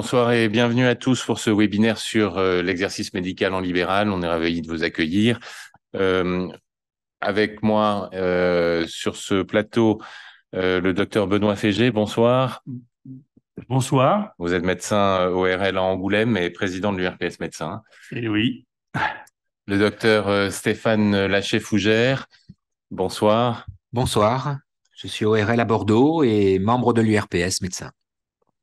Bonsoir et bienvenue à tous pour ce webinaire sur l'exercice médical en libéral. On est ravis de vous accueillir. Euh, Avec moi sur ce plateau, le docteur Benoît Fégé. Bonsoir. Bonsoir. Vous êtes médecin ORL à Angoulême et président de l'URPS Médecins. Et oui, Le docteur Stéphane Laché-Fougère. Bonsoir. Bonsoir, je suis ORL à Bordeaux et membre de l'URPS médecin.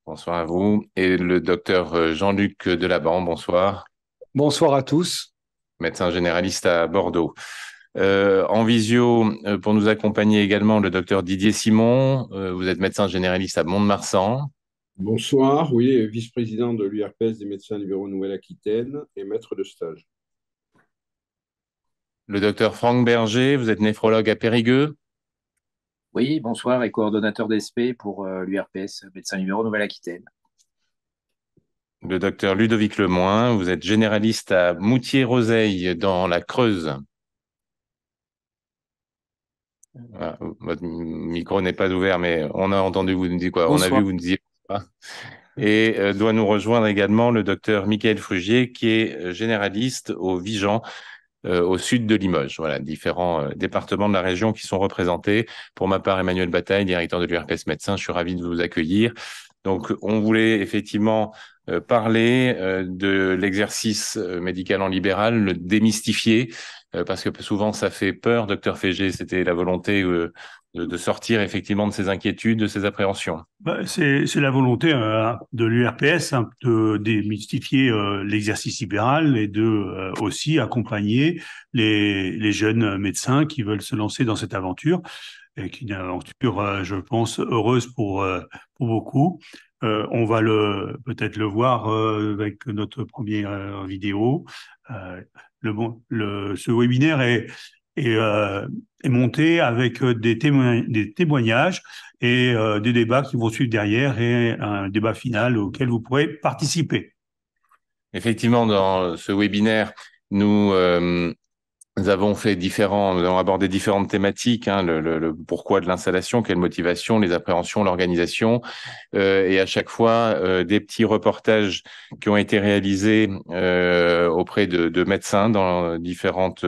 Bonsoir à vous. Et le docteur Jean-Luc Delaban. Bonsoir. Bonsoir à tous. Médecin généraliste à Bordeaux. En visio, pour nous accompagner également, le docteur Didier Simon. Vous êtes médecin généraliste à Mont-de-Marsan. Bonsoir, oui, vice-président de l'URPS des médecins libéraux Nouvelle-Aquitaine et maître de stage. Le docteur Franck Berger, vous êtes néphrologue à Périgueux. Oui, bonsoir et coordonnateur d'ESP pour l'URPS, médecin libéraux Nouvelle-Aquitaine. Le docteur Ludovic Lemoin, vous êtes généraliste à Moutier-Roseille dans la Creuse. Voilà, votre micro n'est pas ouvert, mais on a entendu vous nous dire quoi? On a vu Bonsoir. vous nous disiez quoi? Et doit nous rejoindre également le docteur Michael Frugier, qui est généraliste au Vigan, au sud de Limoges. Voilà, différents départements de la région qui sont représentés. Pour ma part, Emmanuel Bataille, directeur de l'URPS Médecins, je suis ravi de vous accueillir. Donc, on voulait effectivement parler de l'exercice médical en libéral, le démystifier, parce que souvent ça fait peur. Docteur Fégé, c'était la volonté de sortir effectivement de ces inquiétudes, de ces appréhensions. c'est la volonté de l'URPS de démystifier l'exercice libéral et de aussi accompagner les jeunes médecins qui veulent se lancer dans cette aventure, et qui est une aventure, je pense, heureuse pour beaucoup. On va peut-être le voir avec notre première vidéo. Ce webinaire est monté avec des témoignages et des débats qui vont suivre derrière et un débat final auquel vous pourrez participer. Effectivement, dans ce webinaire, nous nous avons nous avons abordé différentes thématiques, hein, le pourquoi de l'installation, quelle motivation, les appréhensions, l'organisation, et à chaque fois des petits reportages qui ont été réalisés auprès de médecins dans différentes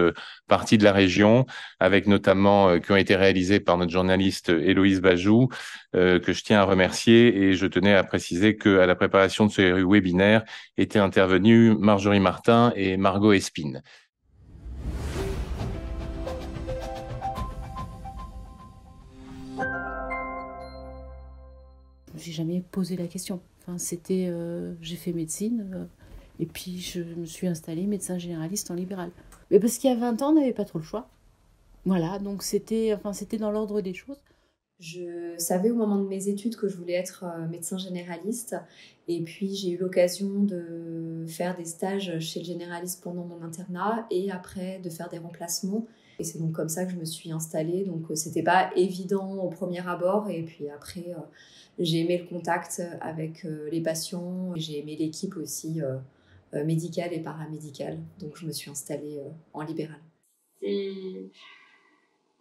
parties de la région, avec notamment qui ont été réalisés par notre journaliste Héloïse Bajou, que je tiens à remercier, et je tenais à préciser qu'à la préparation de ce webinaire étaient intervenues Marjorie Martin et Margot Espine. J'ai jamais posé la question. Enfin, j'ai fait médecine et puis je me suis installée médecin généraliste en libéral. Mais parce qu'il y a 20 ans, on n'avait pas trop le choix. Voilà, donc c'était dans l'ordre des choses. Je savais au moment de mes études que je voulais être médecin généraliste, et puis j'ai eu l'occasion de faire des stages chez le généraliste pendant mon internat et après de faire des remplacements. Et c'est donc comme ça que je me suis installée. Donc c'était pas évident au premier abord, et puis après j'ai aimé le contact avec les patients, j'ai aimé l'équipe aussi médicale et paramédicale. Donc je me suis installée en libéral. C'est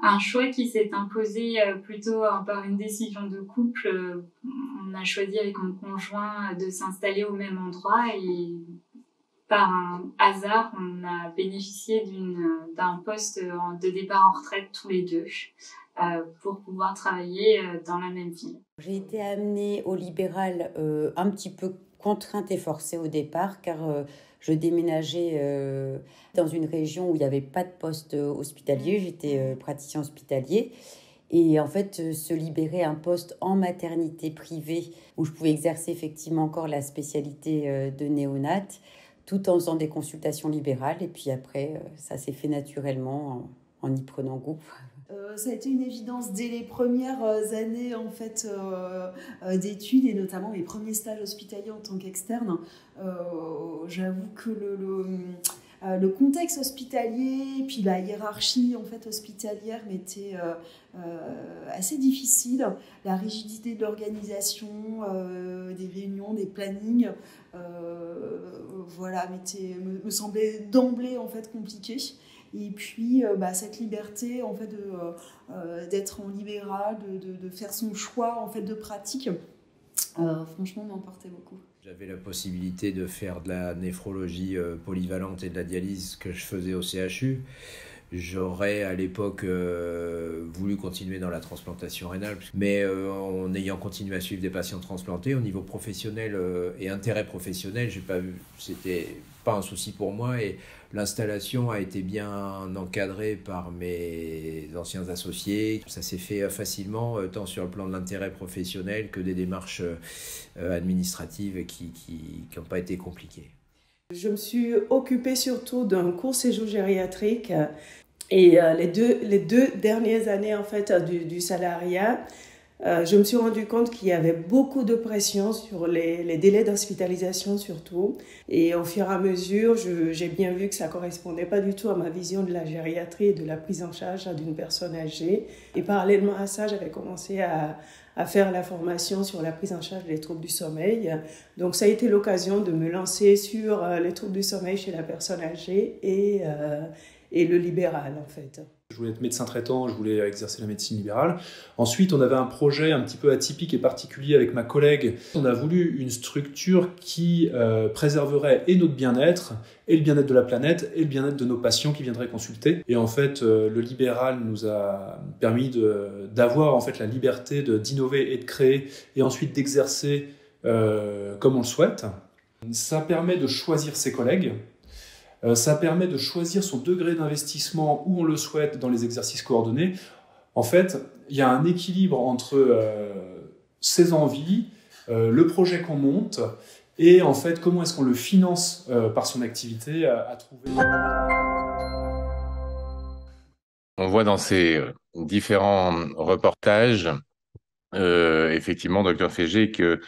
un choix qui s'est imposé plutôt par une décision de couple. On a choisi avec mon conjoint de s'installer au même endroit, et par un hasard, on a bénéficié d'un poste de départ en retraite tous les deux pour pouvoir travailler dans la même ville. J'ai été amenée au libéral un petit peu contrainte et forcée au départ, car je déménageais dans une région où il n'y avait pas de poste hospitalier. J'étais praticien hospitalier. Et en fait, se libérer un poste en maternité privée où je pouvais exercer effectivement encore la spécialité de néonate, tout en faisant des consultations libérales. Et puis après, ça s'est fait naturellement en y prenant goût. Ça a été une évidence dès les premières années en fait, d'études, et notamment mes premiers stages hospitaliers en tant qu'externe. J'avoue que le contexte hospitalier, puis la hiérarchie en fait, hospitalière m'était assez difficile. La rigidité de l'organisation, des réunions, des plannings, voilà, me semblait d'emblée en fait, compliqué. Et puis cette liberté en fait, d'être en libéral, de faire son choix en fait, de pratique, franchement, m'emportait beaucoup. J'avais la possibilité de faire de la néphrologie polyvalente et de la dialyse que je faisais au CHU. J'aurais à l'époque voulu continuer dans la transplantation rénale, mais en ayant continué à suivre des patients transplantés, au niveau professionnel et intérêt professionnel, c'était pas un souci pour moi, et l'installation a été bien encadrée par mes anciens associés. Ça s'est fait facilement, tant sur le plan de l'intérêt professionnel que des démarches administratives qui n'ont pas été compliquées. Je me suis occupée surtout d'un court séjour gériatrique et les deux dernières années en fait du salariat, je me suis rendu compte qu'il y avait beaucoup de pression sur les délais d'hospitalisation surtout. Et au fur et à mesure, j'ai bien vu que ça ne correspondait pas du tout à ma vision de la gériatrie et de la prise en charge d'une personne âgée. Et parallèlement à ça, j'avais commencé à faire la formation sur la prise en charge des troubles du sommeil. Donc ça a été l'occasion de me lancer sur les troubles du sommeil chez la personne âgée et le libéral en fait. Je voulais être médecin traitant, je voulais exercer la médecine libérale. Ensuite, on avait un projet un petit peu atypique et particulier avec ma collègue. On a voulu une structure qui préserverait et notre bien-être, et le bien-être de la planète, et le bien-être de nos patients qui viendraient consulter. Et en fait, le libéral nous a permis d'avoir en fait la liberté d'innover et de créer, et ensuite d'exercer comme on le souhaite. Ça permet de choisir ses collègues. Ça permet de choisir son degré d'investissement où on le souhaite dans les exercices coordonnés. En fait, il y a un équilibre entre ses envies, le projet qu'on monte et en fait comment est-ce qu'on le finance par son activité à trouver. On voit dans ces différents reportages, effectivement, Dr Fégé, que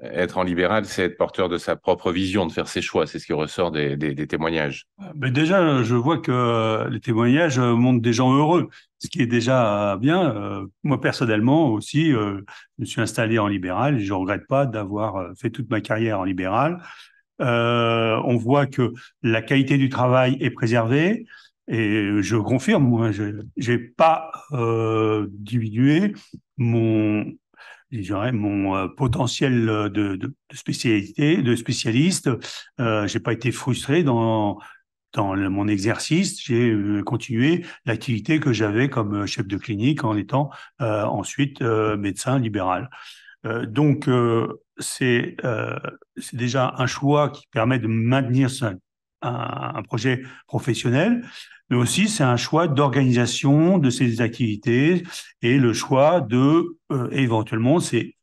être en libéral, c'est être porteur de sa propre vision, de faire ses choix. C'est ce qui ressort des témoignages. Mais déjà, je vois que les témoignages montrent des gens heureux, ce qui est déjà bien. Moi, personnellement aussi, je me suis installé en libéral et je ne regrette pas d'avoir fait toute ma carrière en libéral. On voit que la qualité du travail est préservée. Et je confirme, moi, je n'ai pas diminué mon potentiel de spécialité, de spécialiste. J'ai pas été frustré dans mon exercice. J'ai continué l'activité que j'avais comme chef de clinique en étant ensuite médecin libéral. Donc c'est déjà un choix qui permet de maintenir un projet professionnel, mais aussi c'est un choix d'organisation de ces activités et le choix de éventuellement ces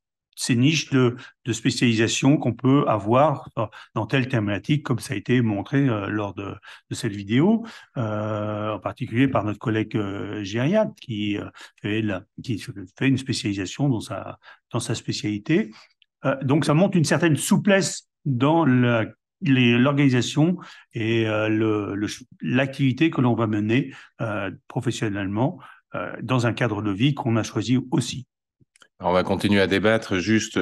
niches de spécialisation qu'on peut avoir dans telle thématique, comme ça a été montré lors de cette vidéo, en particulier par notre collègue gériatre qui fait une spécialisation dans sa spécialité. Donc ça montre une certaine souplesse dans l'organisation et l'activité que l'on va mener professionnellement dans un cadre de vie qu'on a choisi aussi. Alors, on va continuer à débattre. Juste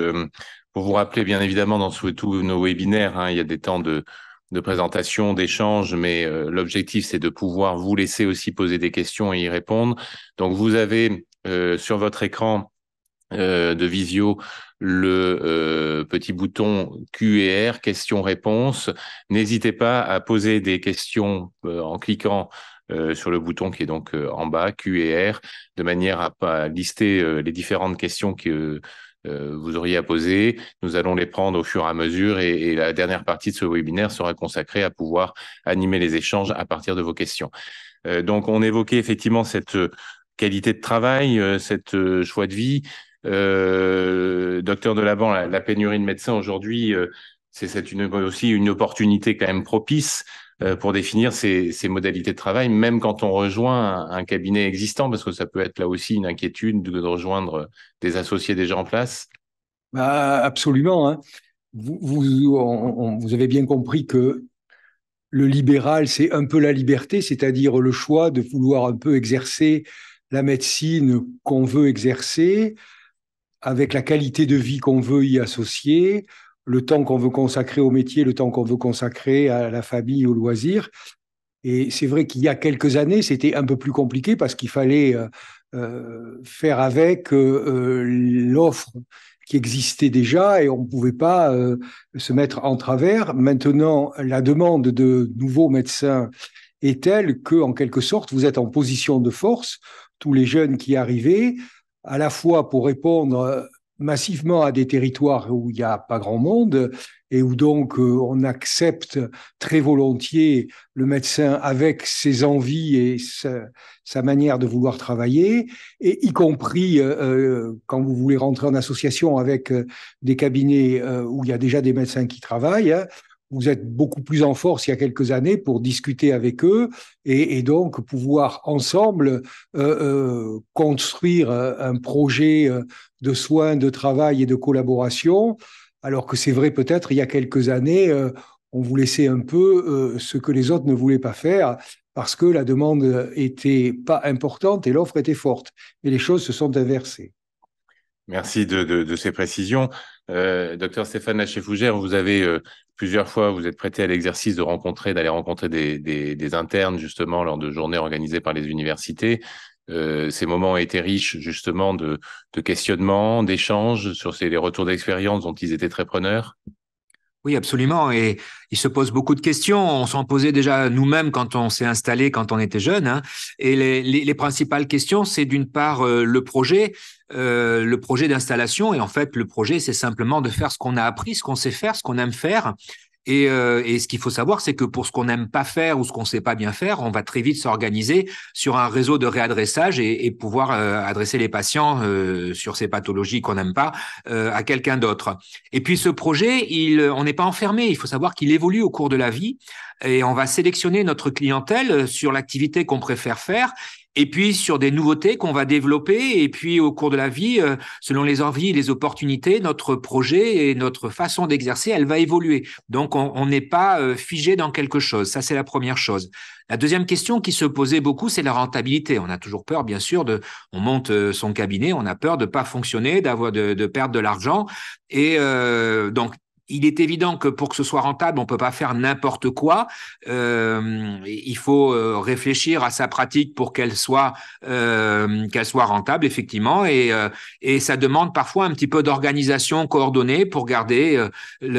pour vous rappeler, bien évidemment, dans tous nos webinaires, il y a des temps de présentation, d'échange, mais l'objectif, c'est de pouvoir vous laisser aussi poser des questions et y répondre. Donc, vous avez sur votre écran de visio le petit bouton Q&R, questions-réponses. N'hésitez pas à poser des questions en cliquant sur le bouton qui est donc en bas, Q&R, de manière à lister les différentes questions que vous auriez à poser. Nous allons les prendre au fur et à mesure et la dernière partie de ce webinaire sera consacrée à pouvoir animer les échanges à partir de vos questions. Donc, on évoquait effectivement cette qualité de travail, cette choix de vie. Docteur Delabant, la pénurie de médecins aujourd'hui, c'est aussi une opportunité quand même propice pour définir ces modalités de travail, même quand on rejoint un cabinet existant, parce que ça peut être là aussi une inquiétude de rejoindre des associés déjà en place. Absolument. Hein. Vous avez bien compris que le libéral, c'est un peu la liberté, c'est-à-dire le choix de vouloir un peu exercer la médecine qu'on veut exercer, avec la qualité de vie qu'on veut y associer, le temps qu'on veut consacrer au métier, le temps qu'on veut consacrer à la famille, au loisir. Et c'est vrai qu'il y a quelques années, c'était un peu plus compliqué parce qu'il fallait faire avec l'offre qui existait déjà et on ne pouvait pas se mettre en travers. Maintenant, la demande de nouveaux médecins est telle que, en quelque sorte, vous êtes en position de force, tous les jeunes qui arrivaient, à la fois pour répondre massivement à des territoires où il n'y a pas grand monde et où donc on accepte très volontiers le médecin avec ses envies et sa manière de vouloir travailler, et y compris quand vous voulez rentrer en association avec des cabinets où il y a déjà des médecins qui travaillent, hein, vous êtes beaucoup plus en force il y a quelques années pour discuter avec eux et donc pouvoir ensemble construire un projet de soins, de travail et de collaboration, alors que c'est vrai peut-être il y a quelques années, on vous laissait un peu ce que les autres ne voulaient pas faire parce que la demande était pas importante et l'offre était forte. Et les choses se sont inversées. Merci de ces précisions. Docteur Stéphane Laché-Fougère, vous avez plusieurs fois, vous êtes prêté à l'exercice d'aller rencontrer des internes justement lors de journées organisées par les universités. Ces moments ont été riches justement de questionnements, d'échanges sur les retours d'expérience dont ils étaient très preneurs. Oui, absolument. Et il se pose beaucoup de questions. On s'en posait déjà nous-mêmes quand on s'est installé, quand on était jeune, hein. Et les principales questions, c'est d'une part le projet d'installation. Et en fait, le projet, c'est simplement de faire ce qu'on a appris, ce qu'on sait faire, ce qu'on aime faire. Et ce qu'il faut savoir, c'est que pour ce qu'on n'aime pas faire ou ce qu'on ne sait pas bien faire, on va très vite s'organiser sur un réseau de réadressage et pouvoir adresser les patients sur ces pathologies qu'on n'aime pas à quelqu'un d'autre. Et puis ce projet, on n'est pas enfermé. Il faut savoir qu'il évolue au cours de la vie et on va sélectionner notre clientèle sur l'activité qu'on préfère faire. Et puis sur des nouveautés qu'on va développer, et puis au cours de la vie, selon les envies et les opportunités, notre projet et notre façon d'exercer, elle va évoluer. Donc on n'est pas figé dans quelque chose. Ça, c'est la première chose. La deuxième question qui se posait beaucoup, c'est la rentabilité. On a toujours peur, bien sûr, on monte son cabinet, on a peur de pas fonctionner, de perdre de l'argent. Et donc il est évident que pour que ce soit rentable, on peut pas faire n'importe quoi. Il faut réfléchir à sa pratique pour qu'elle soit rentable, effectivement. Et ça demande parfois un petit peu d'organisation coordonnée pour garder un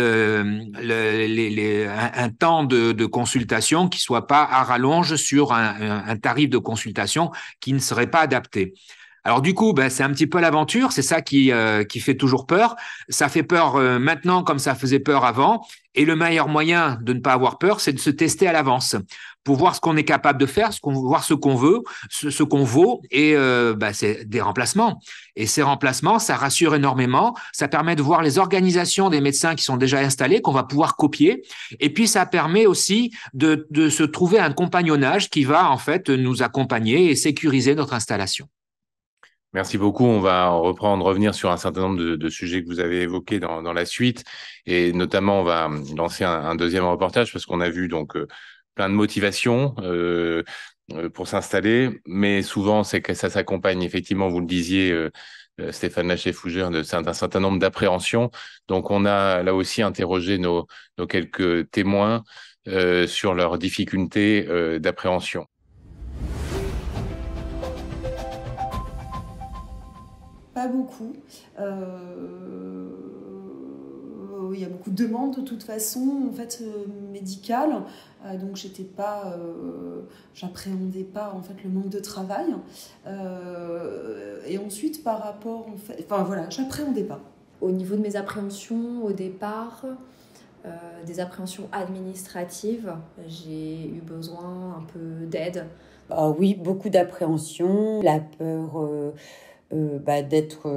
temps de consultation qui soit pas à rallonge sur un tarif de consultation qui ne serait pas adapté. Alors du coup, c'est un petit peu l'aventure, c'est ça qui fait toujours peur. Ça fait peur maintenant comme ça faisait peur avant. Et le meilleur moyen de ne pas avoir peur, c'est de se tester à l'avance pour voir ce qu'on est capable de faire, voir ce qu'on veut, ce qu'on vaut. Et c'est des remplacements. Et ces remplacements, ça rassure énormément. Ça permet de voir les organisations des médecins qui sont déjà installés, qu'on va pouvoir copier. Et puis ça permet aussi de se trouver un compagnonnage qui va en fait nous accompagner et sécuriser notre installation. Merci beaucoup. On va revenir sur un certain nombre de sujets que vous avez évoqués dans la suite. Et notamment, on va lancer un deuxième reportage parce qu'on a vu donc plein de motivations pour s'installer. Mais souvent, c'est que ça s'accompagne, effectivement, vous le disiez, Stéphane Laché-Fougère, d'un certain nombre d'appréhensions. Donc, on a là aussi interrogé nos quelques témoins sur leurs difficultés d'appréhension. Pas beaucoup. Il y a beaucoup de demandes de toute façon, en fait, médicales. Donc j'appréhendais pas en fait le manque de travail. Et ensuite par rapport, j'appréhendais pas. Au niveau de mes appréhensions au départ, des appréhensions administratives, j'ai eu besoin un peu d'aide. Oui, beaucoup d'appréhension, la peur d'être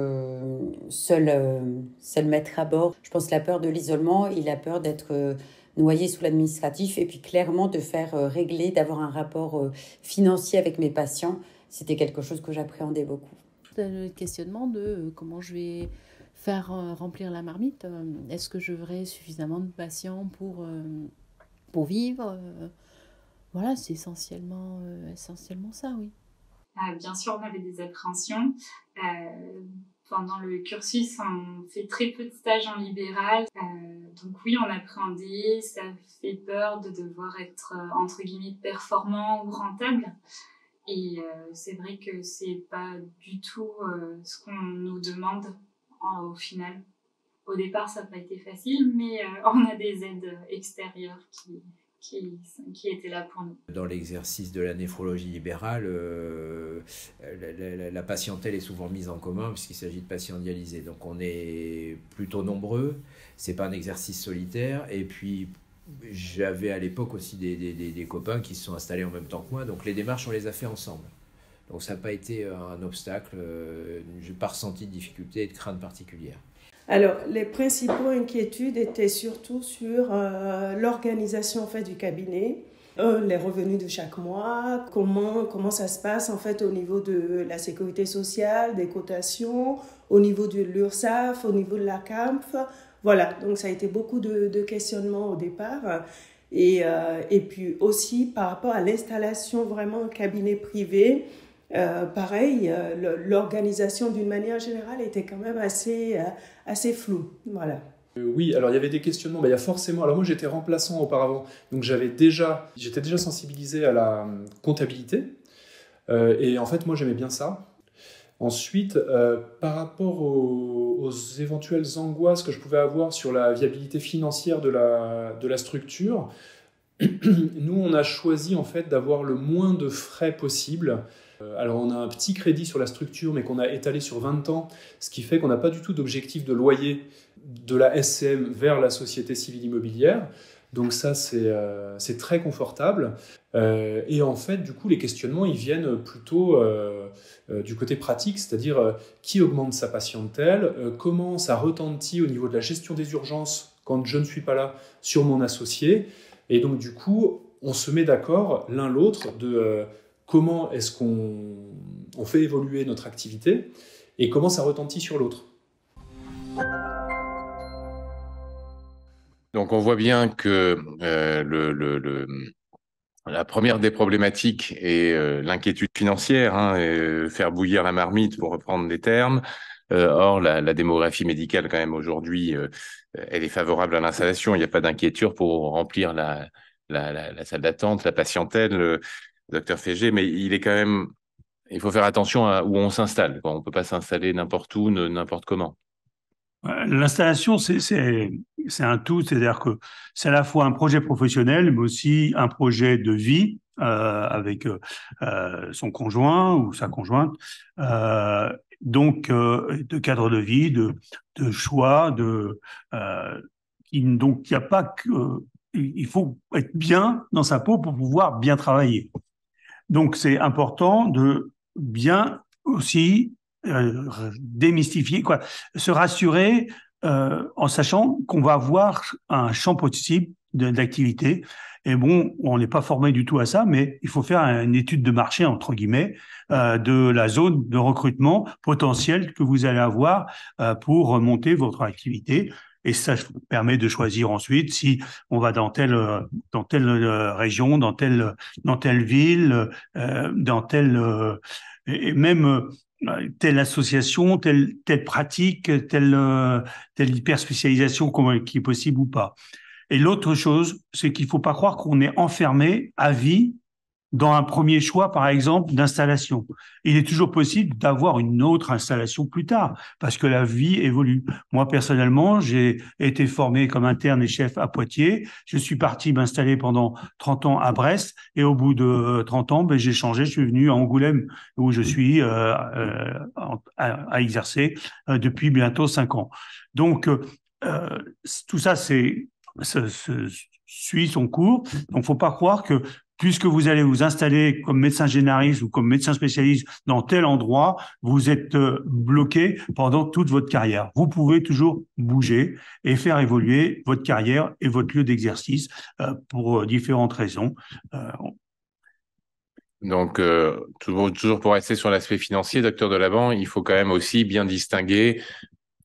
seul maître à bord. Je pense la peur de l'isolement et la peur d'être noyé sous l'administratif et puis clairement de faire régler, d'avoir un rapport financier avec mes patients. C'était quelque chose que j'appréhendais beaucoup. Le questionnement de comment je vais faire remplir la marmite. Est-ce que j'aurai suffisamment de patients pour vivre Voilà, c'est essentiellement ça, oui. Bien sûr, on avait des appréhensions. Pendant le cursus, on fait très peu de stages en libéral. Donc oui, on appréhendait, ça fait peur de devoir être, entre guillemets, performant ou rentable. Et c'est vrai que c'est pas du tout ce qu'on nous demande au final. Au départ, ça n'a pas été facile, mais on a des aides extérieures qui étaient là pour nous. Dans l'exercice de la néphrologie libérale, la patientèle est souvent mise en commun puisqu'il s'agit de patients dialysés. Donc on est plutôt nombreux, c'est pas un exercice solitaire. Et puis j'avais à l'époque aussi des copains qui se sont installés en même temps que moi, donc les démarches on les a fait ensemble. Donc ça n'a pas été un obstacle, je n'ai pas ressenti de difficulté et de crainte particulière. Alors, les principaux inquiétudes étaient surtout sur l'organisation en fait, du cabinet, les revenus de chaque mois, comment ça se passe en fait, au niveau de la sécurité sociale, des cotations, au niveau de l'URSSAF, au niveau de la CAMF. Voilà, donc ça a été beaucoup de questionnements au départ. Et puis aussi par rapport à l'installation vraiment en cabinet privé, pareil, l'organisation d'une manière générale était quand même assez floue. Voilà. Oui, alors il y avait des questionnements. Il y a forcément. Alors moi j'étais remplaçant auparavant, donc j'étais déjà sensibilisé à la comptabilité. Et en fait moi j'aimais bien ça. Ensuite, par rapport aux éventuelles angoisses que je pouvais avoir sur la viabilité financière de la structure, nous on a choisi en fait d'avoir le moins de frais possible. Alors on a un petit crédit sur la structure mais qu'on a étalé sur 20 ans, ce qui fait qu'on n'a pas du tout d'objectif de loyer de la SCM vers la société civile immobilière. Donc ça c'est très confortable. Et en fait du coup les questionnements ils viennent plutôt du côté pratique, c'est-à-dire qui augmente sa patientèle, comment ça retentit au niveau de la gestion des urgences quand je ne suis pas là sur mon associé. Et donc du coup on se met d'accord l'un l'autre de comment est-ce qu'on fait évoluer notre activité et comment ça retentit sur l'autre. Donc on voit bien que la première des problématiques est l'inquiétude financière, faire bouillir la marmite pour reprendre des termes. Or, la démographie médicale quand même aujourd'hui, elle est favorable à l'installation. Il n'y a pas d'inquiétude pour remplir la salle d'attente, la patientèle. Docteur Fégé, mais il faut faire attention à où on s'installe. On ne peut pas s'installer n'importe où, n'importe comment. L'installation, c'est un tout, c'est-à-dire que c'est à la fois un projet professionnel, mais aussi un projet de vie avec son conjoint ou sa conjointe. Donc, de cadre de vie, de choix, donc il n'y a pas que... il faut être bien dans sa peau pour pouvoir bien travailler. Donc, c'est important de bien aussi démystifier, se rassurer en sachant qu'on va avoir un champ possible d'activité. Et bon, on n'est pas formé du tout à ça, mais il faut faire une étude de marché, entre guillemets, de la zone de recrutement potentielle que vous allez avoir pour monter votre activité. Et ça permet de choisir ensuite si on va dans telle région, dans telle ville, dans telle et même telle association, telle pratique, telle hyperspécialisation qui est possible ou pas. Et l'autre chose, c'est qu'il ne faut pas croire qu'on est enfermé à vie dans un premier choix, par exemple, d'installation. Il est toujours possible d'avoir une autre installation plus tard, parce que la vie évolue. Moi, personnellement, j'ai été formé comme interne et chef à Poitiers. Je suis parti m'installer pendant 30 ans à Brest, et au bout de 30 ans, j'ai changé. Je suis venu à Angoulême, où je suis à exercer depuis bientôt 5 ans. Donc, tout ça, suit son cours. Donc, il ne faut pas croire que puisque vous allez vous installer comme médecin généraliste ou comme médecin spécialiste dans tel endroit, vous êtes bloqué pendant toute votre carrière. Vous pouvez toujours bouger et faire évoluer votre carrière et votre lieu d'exercice pour différentes raisons. Donc, toujours pour rester sur l'aspect financier, docteur Delabant, il faut quand même aussi bien distinguer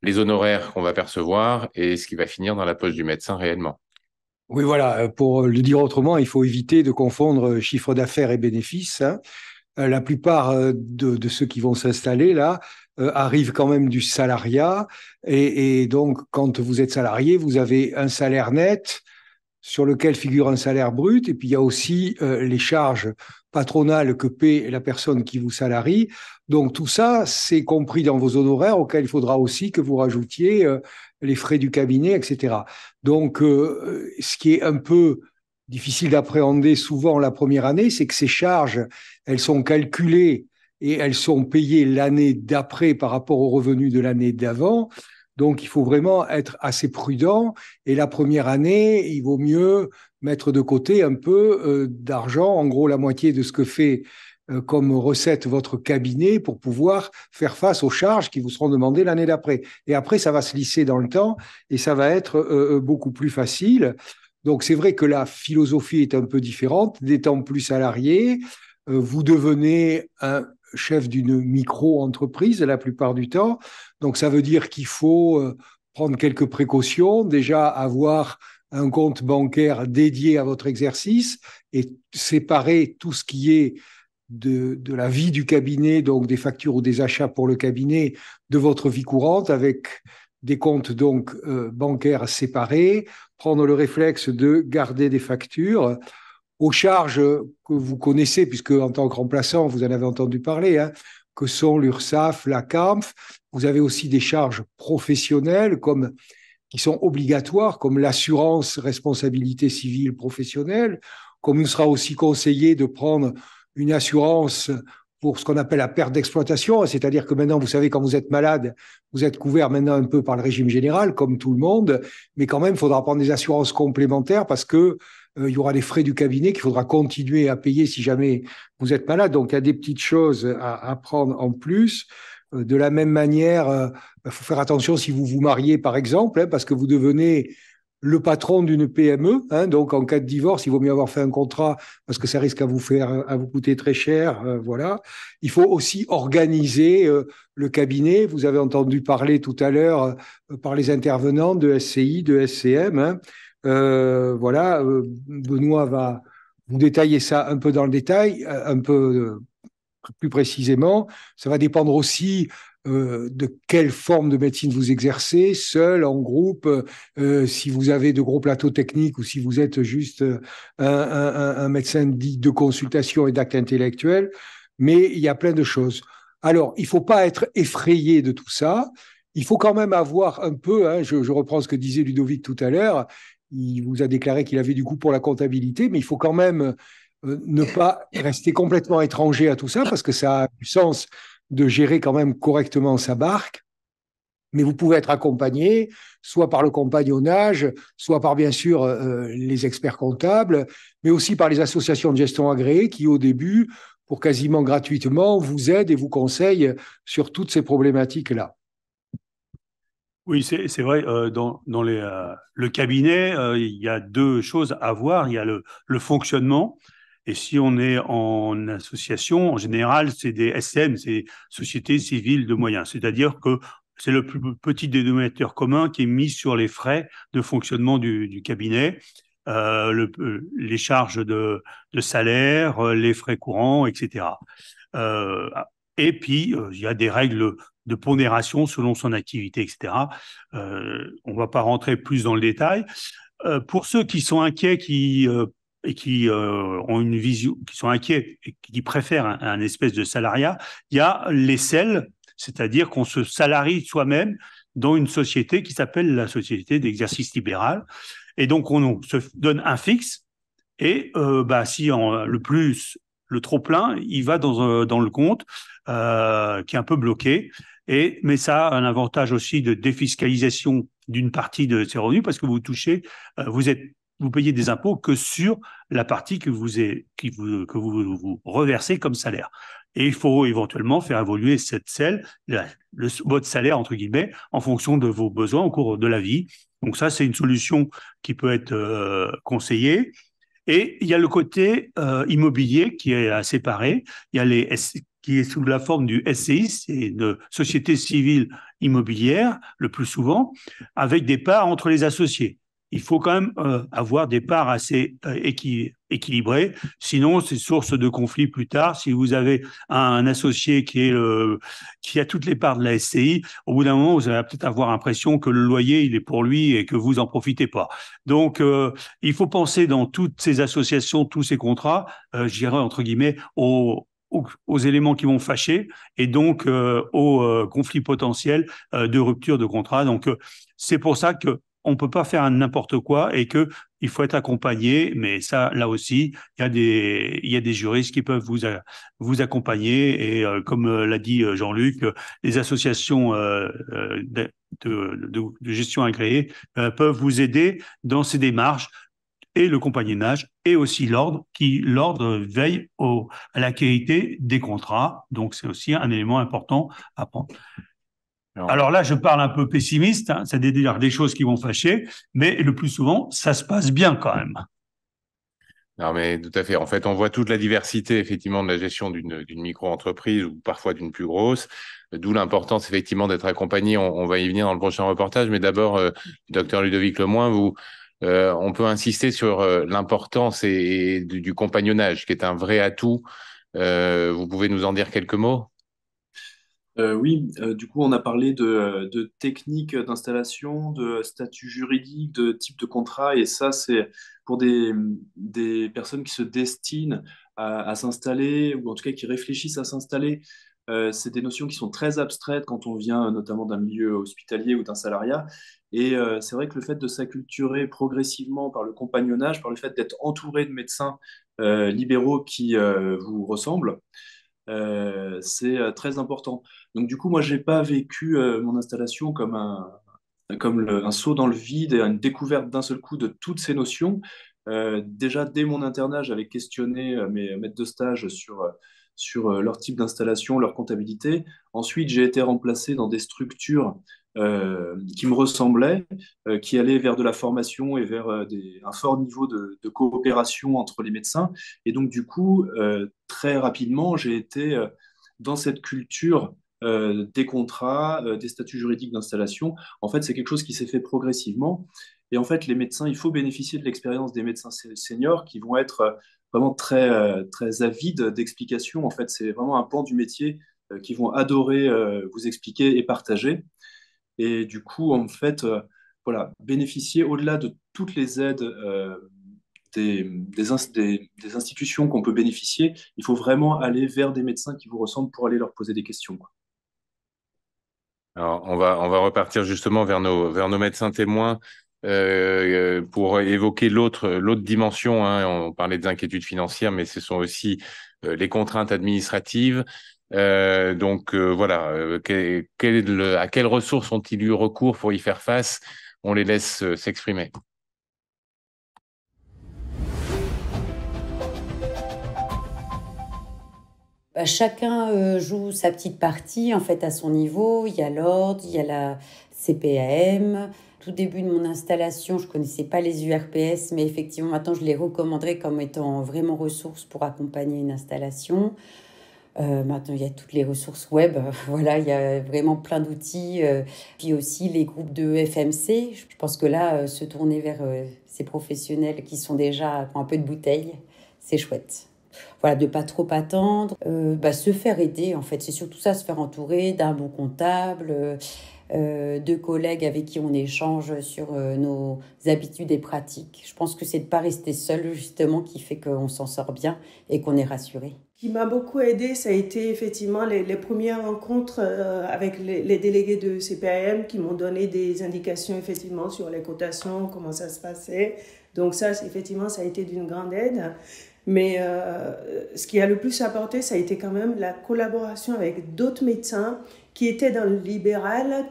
les honoraires qu'on va percevoir et ce qui va finir dans la poche du médecin réellement. Oui, voilà, pour le dire autrement, il faut éviter de confondre chiffre d'affaires et bénéfices. La plupart de ceux qui vont s'installer là arrivent quand même du salariat. Et donc, quand vous êtes salarié, vous avez un salaire net sur lequel figure un salaire brut. Et puis, il y a aussi les charges patronales que paie la personne qui vous salarie. Donc tout ça, c'est compris dans vos honoraires auxquels il faudra aussi que vous rajoutiez les frais du cabinet, etc. Donc ce qui est un peu difficile d'appréhender souvent la première année, c'est que ces charges, elles sont calculées et elles sont payées l'année d'après par rapport aux revenus de l'année d'avant. Donc, il faut vraiment être assez prudent. Et la première année, il vaut mieux mettre de côté un peu d'argent, en gros la moitié de ce que fait comme recette votre cabinet pour pouvoir faire face aux charges qui vous seront demandées l'année d'après. Et après, ça va se lisser dans le temps et ça va être beaucoup plus facile. Donc, c'est vrai que la philosophie est un peu différente. N'étant plus salarié, vous devenez un chef d'une micro-entreprise la plupart du temps. Donc, ça veut dire qu'il faut prendre quelques précautions. Déjà, avoir un compte bancaire dédié à votre exercice et séparer tout ce qui est de la vie du cabinet, donc des factures ou des achats pour le cabinet, de votre vie courante avec des comptes donc bancaires séparés, prendre le réflexe de garder des factures aux charges que vous connaissez, puisque en tant que remplaçant, vous en avez entendu parler, hein, que sont l'URSSAF, la CAMF. Vous avez aussi des charges professionnelles qui sont obligatoires, comme l'assurance responsabilité civile professionnelle, comme il sera aussi conseillé de prendre une assurance pour ce qu'on appelle la perte d'exploitation, c'est-à-dire que maintenant, vous savez, quand vous êtes malade, vous êtes couvert maintenant un peu par le régime général, comme tout le monde, mais quand même, il faudra prendre des assurances complémentaires parce que il y aura les frais du cabinet qu'il faudra continuer à payer si jamais vous êtes malade. Donc, il y a des petites choses à prendre en plus. De la même manière, il faut faire attention si vous vous mariez, par exemple, hein, parce que vous devenez le patron d'une PME. Hein, donc, en cas de divorce, il vaut mieux avoir fait un contrat parce que ça risque à vous coûter très cher. Voilà. Il faut aussi organiser le cabinet. Vous avez entendu parler tout à l'heure par les intervenants de SCI, de SCM. Hein. Voilà. Benoît va vous détailler ça un peu dans le détail, un peu plus précisément. Ça va dépendre aussi de quelle forme de médecine vous exercez, seul, en groupe, si vous avez de gros plateaux techniques ou si vous êtes juste un médecin dit de consultation et d'acte intellectuel. Mais il y a plein de choses. Alors, il ne faut pas être effrayé de tout ça. Il faut quand même avoir un peu, hein, je reprends ce que disait Ludovic tout à l'heure, il vous a déclaré qu'il avait du goût pour la comptabilité, mais il faut quand même ne pas rester complètement étranger à tout ça, parce que ça a du sens de gérer quand même correctement sa barque. Mais vous pouvez être accompagné, soit par le compagnonnage, soit par, bien sûr, les experts comptables, mais aussi par les associations de gestion agréées qui, au début, pour quasiment gratuitement, vous aident et vous conseillent sur toutes ces problématiques-là. Oui, c'est vrai. Dans le cabinet, il y a deux choses à voir. Il y a le fonctionnement. Et si on est en association, en général, c'est des SCM, c'est Sociétés Civiles de Moyens. C'est-à-dire que c'est le plus petit dénominateur commun qui est mis sur les frais de fonctionnement du cabinet, les charges de salaire, les frais courants, etc. Et puis, il y a des règles de pondération selon son activité, etc. On ne va pas rentrer plus dans le détail. Pour ceux qui sont inquiets, qui ont une vision, qui sont inquiets et qui préfèrent un espèce de salariat, il y a les SEL, c'est-à-dire qu'on se salarie soi-même dans une société qui s'appelle la Société d'exercice libéral. Et donc, on se donne un fixe et si le trop plein, il va dans le compte qui est un peu bloqué. Mais ça a un avantage aussi de défiscalisation d'une partie de ces revenus parce que vous touchez, vous payez des impôts que sur la partie que vous reversez comme salaire. Et il faut éventuellement faire évoluer cette SEL, votre salaire, entre guillemets, en fonction de vos besoins au cours de la vie. Donc ça, c'est une solution qui peut être conseillée. Et il y a le côté immobilier qui est à séparer. Il y a qui est sous la forme du SCI, c'est une société civile immobilière, le plus souvent, avec des parts entre les associés. il faut quand même avoir des parts assez équilibrées. Sinon, c'est source de conflits plus tard. Si vous avez un associé qui a toutes les parts de la SCI, au bout d'un moment, vous allez peut-être avoir l'impression que le loyer, il est pour lui et que vous en profitez pas. Donc, il faut penser dans toutes ces associations, tous ces contrats, je dirais entre guillemets, aux éléments qui vont fâcher et donc aux conflits potentiels de rupture de contrat. Donc, c'est pour ça que on peut pas faire n'importe quoi et que il faut être accompagné. Mais ça, là aussi, il y a des juristes qui peuvent vous accompagner. Et comme l'a dit Jean-Luc, les associations de gestion agréée peuvent vous aider dans ces démarches et le compagnonnage et aussi l'ordre veille à la qualité des contrats. Donc, c'est aussi un élément important à prendre. Alors là, je parle un peu pessimiste, hein, c'est-à-dire des choses qui vont fâcher, mais le plus souvent, ça se passe bien quand même. Non, mais tout à fait. En fait, on voit toute la diversité, effectivement, de la gestion d'une micro-entreprise ou parfois d'une plus grosse. D'où l'importance, effectivement, d'être accompagné. On va y venir dans le prochain reportage. Mais d'abord, docteur Ludovic Lemoine, on peut insister sur l'importance du compagnonnage, qui est un vrai atout. Vous pouvez nous en dire quelques mots? Oui, du coup, on a parlé de techniques d'installation, de statut juridique, de type de contrat, et ça, c'est pour des personnes qui se destinent à s'installer, ou en tout cas qui réfléchissent à s'installer. C'est des notions qui sont très abstraites quand on vient notamment d'un milieu hospitalier ou d'un salariat. Et c'est vrai que le fait de s'acculturer progressivement par le compagnonnage, par le fait d'être entouré de médecins libéraux qui vous ressemblent, c'est très important. Donc du coup, moi, j'ai pas vécu mon installation comme un saut dans le vide et une découverte d'un seul coup de toutes ces notions. Déjà, dès mon internat, j'avais questionné mes maîtres de stage sur leur type d'installation, leur comptabilité. Ensuite, j'ai été remplacé dans des structures qui me ressemblaient, qui allaient vers de la formation et vers un fort niveau de coopération entre les médecins. Et donc, du coup, très rapidement, j'ai été dans cette culture des contrats, des statuts juridiques d'installation. En fait, c'est quelque chose qui s'est fait progressivement. Et en fait, les médecins, il faut bénéficier de l'expérience des médecins seniors qui vont être vraiment très avides d'explications. En fait, c'est vraiment un pan du métier qui vont adorer vous expliquer et partager. Et du coup, en fait, voilà, bénéficier au-delà de toutes les aides des institutions qu'on peut bénéficier, il faut vraiment aller vers des médecins qui vous ressemblent pour aller leur poser des questions, quoi. Alors, on va repartir justement vers nos médecins témoins pour évoquer l'autre dimension, hein. On parlait des inquiétudes financières, mais ce sont aussi les contraintes administratives. Donc voilà, à quelles ressources ont-ils eu recours pour y faire face? On les laisse s'exprimer. Chacun joue sa petite partie en fait à son niveau. Il y a l'ordre, il y a la CPAM. Tout début de mon installation, je connaissais pas les URPS, mais effectivement maintenant je les recommanderais comme étant vraiment ressources pour accompagner une installation. Maintenant il y a toutes les ressources web, voilà, il y a vraiment plein d'outils. Puis aussi les groupes de FMC. Je pense que là se tourner vers ces professionnels qui sont déjà qui ont un peu de bouteille, c'est chouette. Voilà, de pas trop attendre, se faire aider en fait, c'est surtout ça, se faire entourer d'un bon comptable, de collègues avec qui on échange sur nos habitudes et pratiques. Je pense que c'est de pas rester seul justement qui fait qu'on s'en sort bien et qu'on est rassuré. Ce qui m'a beaucoup aidé, ça a été effectivement les premières rencontres avec les délégués de CPAM qui m'ont donné des indications effectivement sur les cotations, comment ça se passait. Donc ça, effectivement, ça a été d'une grande aide. Mais ce qui a le plus apporté, ça a été quand même la collaboration avec d'autres médecins qui étaient dans le libéral, à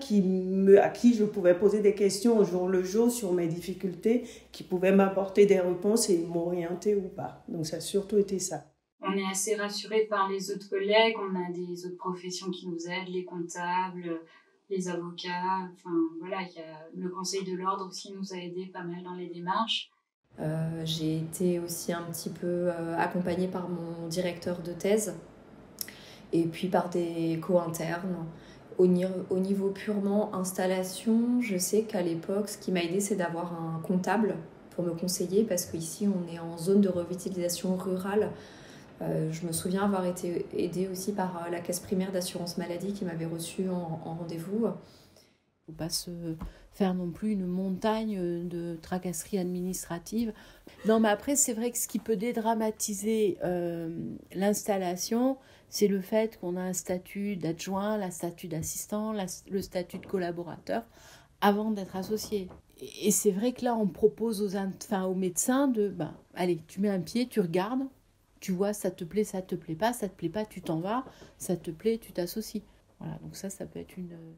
qui je pouvais poser des questions au jour le jour sur mes difficultés, qui pouvaient m'apporter des réponses et m'orienter ou pas. Donc ça a surtout été ça. On est assez rassurés par les autres collègues, on a des autres professions qui nous aident, les comptables, les avocats, enfin voilà, il y a le conseil de l'ordre aussi nous a aidés pas mal dans les démarches. J'ai été aussi un petit peu accompagnée par mon directeur de thèse et puis par des co-internes. Au niveau purement installation, je sais qu'à l'époque, ce qui m'a aidé, c'est d'avoir un comptable pour me conseiller, parce qu'ici, on est en zone de revitalisation rurale. Je me souviens avoir été aidée aussi par la caisse primaire d'assurance maladie qui m'avait reçue en rendez-vous. Il ne faut pas se faire non plus une montagne de tracasseries administratives. Non, mais après, c'est vrai que ce qui peut dédramatiser l'installation, c'est le fait qu'on a un statut d'adjoint, un statut d'assistant, le statut de collaborateur, avant d'être associé. Et c'est vrai que là, on propose aux médecins de, allez, tu mets un pied, tu regardes, tu vois, ça te plaît pas, ça te plaît pas, tu t'en vas, ça te plaît, tu t'associes. Voilà, donc ça peut être une aide.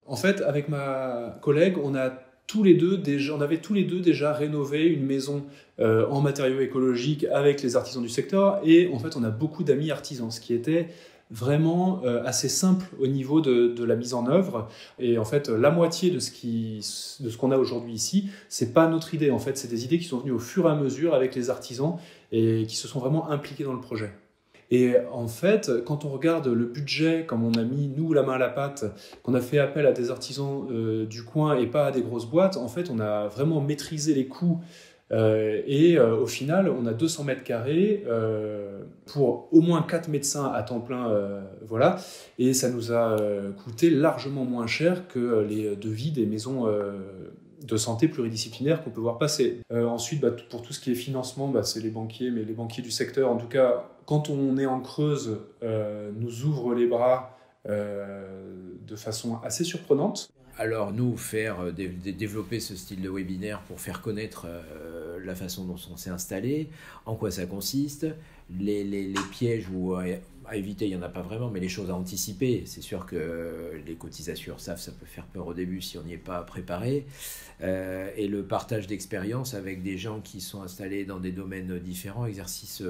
En fait, avec ma collègue, on avait tous les deux déjà rénové une maison en matériaux écologiques avec les artisans du secteur, et en fait, on a beaucoup d'amis artisans, ce qui était vraiment assez simple au niveau de la mise en œuvre. Et en fait, la moitié de ce qu'on a aujourd'hui ici, c'est pas notre idée. En fait, c'est des idées qui sont venues au fur et à mesure avec les artisans et qui se sont vraiment impliqués dans le projet. Et en fait, quand on regarde le budget, comme on a mis, nous, la main à la pâte, qu'on a fait appel à des artisans du coin et pas à des grosses boîtes, en fait, on a vraiment maîtrisé les coûts. Au final, on a 200 mètres carrés pour au moins 4 médecins à temps plein. Voilà. Et ça nous a coûté largement moins cher que les devis des maisons de santé pluridisciplinaires qu'on peut voir passer. Ensuite, pour tout ce qui est financement, c'est les banquiers, mais les banquiers du secteur, en tout cas, quand on est en Creuse, nous ouvrent les bras de façon assez surprenante. Alors nous, développer ce style de webinaire pour faire connaître la façon dont on s'est installé, en quoi ça consiste, les pièges à éviter, il n'y en a pas vraiment, mais les choses à anticiper. C'est sûr que les cotisations URSSAF, ça peut faire peur au début si on n'y est pas préparé. Et le partage d'expériences avec des gens qui sont installés dans des domaines différents, exercices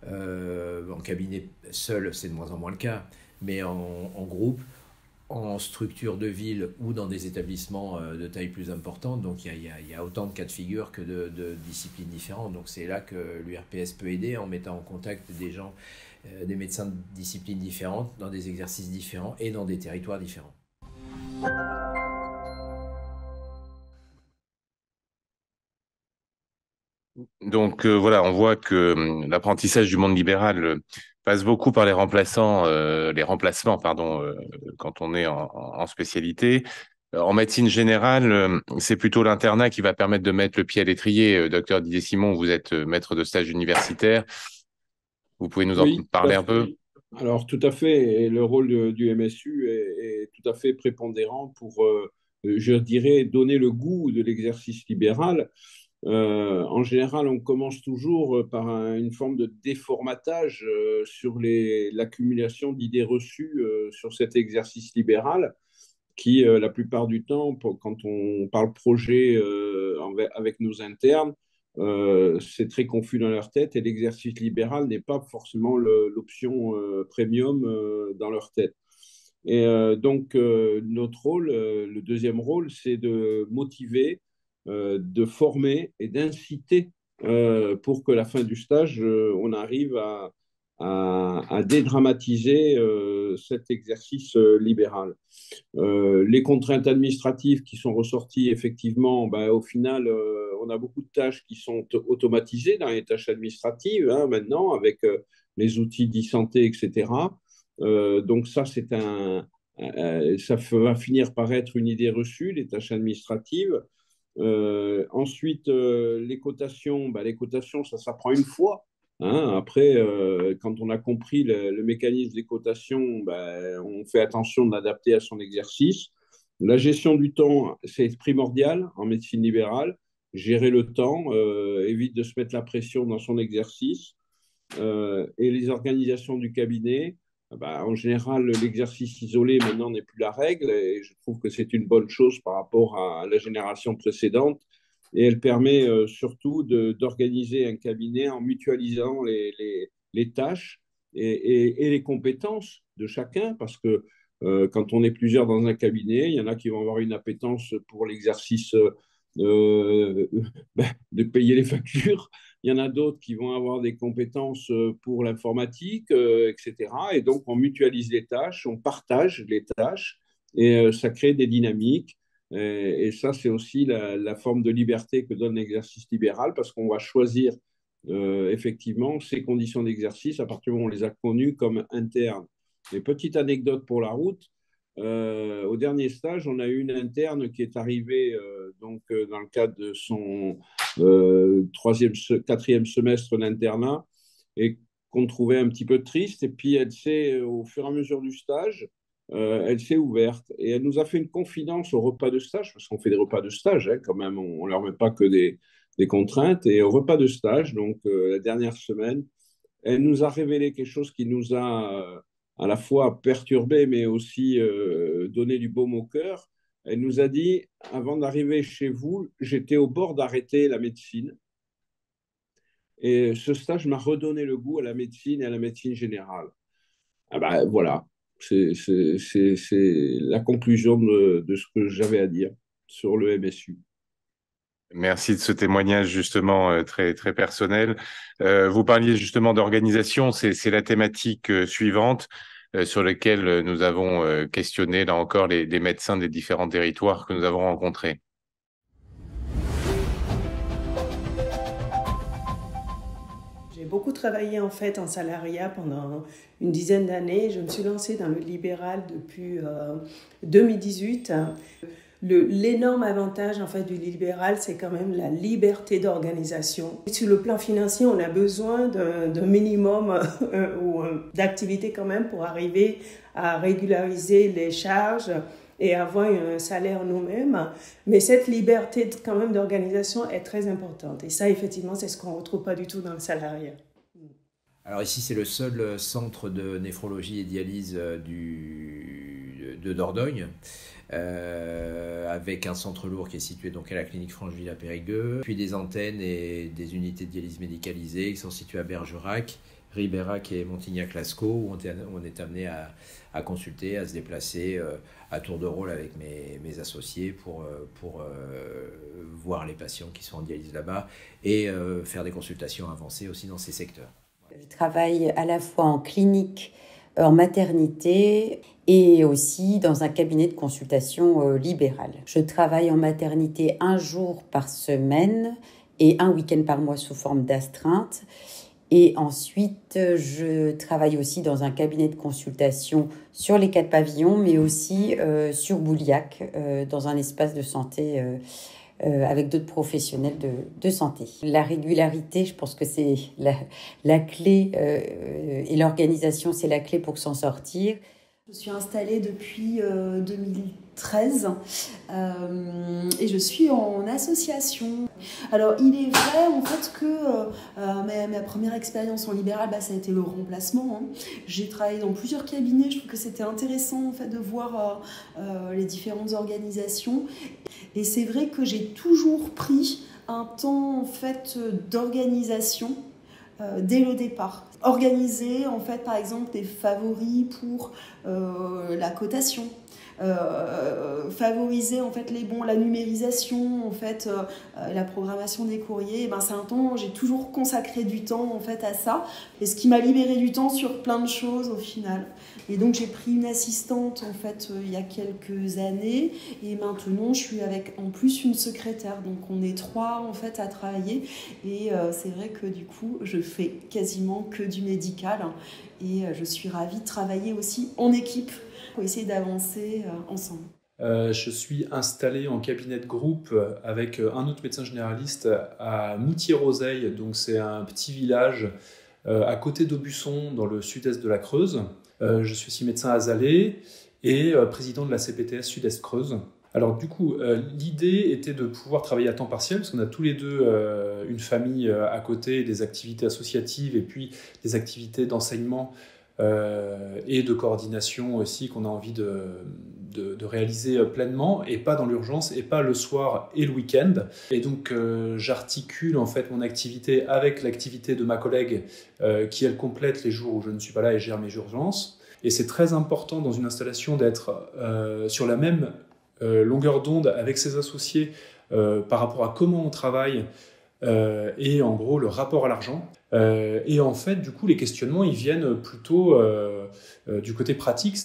en cabinet seul, c'est de moins en moins le cas, mais en groupe, en structure de ville ou dans des établissements de taille plus importante. Donc il y a autant de cas de figure que de disciplines différentes. Donc c'est là que l'URPS peut aider en mettant en contact des gens, des médecins de disciplines différentes, dans des exercices différents et dans des territoires différents. Donc voilà, on voit que l'apprentissage du monde libéral passe beaucoup par les remplacements, quand on est en spécialité. En médecine générale, c'est plutôt l'internat qui va permettre de mettre le pied à l'étrier. Docteur Didier Simon, vous êtes maître de stage universitaire. Vous pouvez nous en parler un peu? Alors, tout à fait. Et le rôle du MSU est tout à fait prépondérant pour, je dirais, donner le goût de l'exercice libéral. En général, on commence toujours par une forme de déformatage sur l'accumulation d'idées reçues sur cet exercice libéral qui, la plupart du temps, quand on parle projet avec nos internes, c'est très confus dans leur tête et l'exercice libéral n'est pas forcément l'option premium dans leur tête. Et donc, notre rôle, le deuxième rôle, c'est de motiver, de former et d'inciter pour que la fin du stage, on arrive à dédramatiser cet exercice libéral. Les contraintes administratives qui sont ressorties, effectivement, au final, on a beaucoup de tâches qui sont automatisées dans les tâches administratives maintenant, avec les outils d'e-santé, etc. Donc ça, ça va finir par être une idée reçue, les tâches administratives. Ensuite, les cotations, ça s'apprend une fois. Après, quand on a compris le mécanisme des cotations, on fait attention de l'adapter à son exercice. La gestion du temps, c'est primordial en médecine libérale. Gérer le temps, évite de se mettre la pression dans son exercice. Et les organisations du cabinet, en général, l'exercice isolé maintenant n'est plus la règle et je trouve que c'est une bonne chose par rapport à la génération précédente. Et elle permet surtout d'organiser un cabinet en mutualisant les tâches et les compétences de chacun, parce que quand on est plusieurs dans un cabinet, il y en a qui vont avoir une appétence pour l'exercice de payer les factures, Il y en a d'autres qui vont avoir des compétences pour l'informatique, etc. Et donc, on mutualise les tâches, on partage les tâches et ça crée des dynamiques. Et ça, c'est aussi la forme de liberté que donne l'exercice libéral parce qu'on va choisir effectivement ces conditions d'exercice à partir du moment où on les a connues comme internes. Et petite anecdote pour la route, au dernier stage, on a eu une interne qui est arrivée dans le cadre de son quatrième semestre d'internat et qu'on trouvait un petit peu triste. Et puis, au fur et à mesure du stage, elle s'est ouverte et elle nous a fait une confidence au repas de stage, parce qu'on fait des repas de stage quand même, on ne leur met pas que des contraintes. Et au repas de stage, donc la dernière semaine, elle nous a révélé quelque chose qui nous a à la fois perturbé, mais aussi donné du baume au cœur. Elle nous a dit, avant d'arriver chez vous, j'étais au bord d'arrêter la médecine. Et ce stage m'a redonné le goût à la médecine et à la médecine générale. Ah ben, voilà, c'est la conclusion de ce que j'avais à dire sur le MSU. Merci de ce témoignage justement très très personnel. Vous parliez justement d'organisation, c'est la thématique suivante sur laquelle nous avons questionné là encore les médecins des différents territoires que nous avons rencontrés. J'ai beaucoup travaillé en fait en salariat pendant une dizaine d'années. Je me suis lancée dans le libéral depuis 2018. L'énorme avantage en fait du libéral, c'est quand même la liberté d'organisation. Sur le plan financier, on a besoin d'un minimum d'activité quand même pour arriver à régulariser les charges et avoir un salaire nous-mêmes. Mais cette liberté quand même d'organisation est très importante. Et ça, effectivement, c'est ce qu'on ne retrouve pas du tout dans le salariat. Alors ici, c'est le seul centre de néphrologie et dialyse de Dordogne. Avec un centre lourd qui est situé donc à la clinique Francheville à Périgueux, puis des antennes et des unités de dialyse médicalisées qui sont situées à Bergerac, Ribérac et Montignac-Lascaux, où on est amené à consulter, à se déplacer à tour de rôle avec mes associés pour voir les patients qui sont en dialyse là-bas et faire des consultations avancées aussi dans ces secteurs. Je travaille à la fois en clinique, en maternité et aussi dans un cabinet de consultation libéral. Je travaille en maternité 1 jour par semaine et 1 week-end par mois sous forme d'astreinte. Et ensuite, je travaille aussi dans un cabinet de consultation sur les 4 pavillons, mais aussi sur Bouliac, dans un espace de santé avec d'autres professionnels de santé. La régularité, je pense que c'est la clé, et l'organisation, c'est la clé pour s'en sortir. Je suis installée depuis 2013 et je suis en association. Alors il est vrai en fait que ma première expérience en libéral, ça a été le remplacement. J'ai travaillé dans plusieurs cabinets, je trouve que c'était intéressant en fait de voir les différentes organisations. Et c'est vrai que j'ai toujours pris un temps en fait d'organisation dès le départ. Organiser en fait par exemple des favoris pour la cotation, favoriser en fait la numérisation, en fait la programmation des courriers. C'est un temps, j'ai toujours consacré du temps en fait à ça, et ce qui m'a libéré du temps sur plein de choses au final. Et donc j'ai pris une assistante en fait il y a quelques années, et maintenant je suis avec en plus une secrétaire, donc on est 3 en fait à travailler, et c'est vrai que du coup je fais quasiment que du médical, et je suis ravie de travailler aussi en équipe pour essayer d'avancer ensemble. Je suis installé en cabinet de groupe avec un autre médecin généraliste à Moutier-Roseille, donc c'est un petit village à côté d'Aubusson dans le sud-est de la Creuse. Je suis aussi médecin à Zalé et président de la CPTS Sud-Est Creuse. Alors du coup, l'idée était de pouvoir travailler à temps partiel, parce qu'on a tous les deux une famille à côté, des activités associatives et puis des activités d'enseignement et de coordination aussi qu'on a envie de réaliser pleinement, et pas dans l'urgence, et pas le soir et le week-end. Et donc j'articule en fait mon activité avec l'activité de ma collègue qui elle complète les jours où je ne suis pas là et gère mes urgences. Et c'est très important dans une installation d'être sur la même longueur d'onde avec ses associés par rapport à comment on travaille, et en gros le rapport à l'argent. Et en fait, du coup, les questionnements, ils viennent plutôt du côté pratique.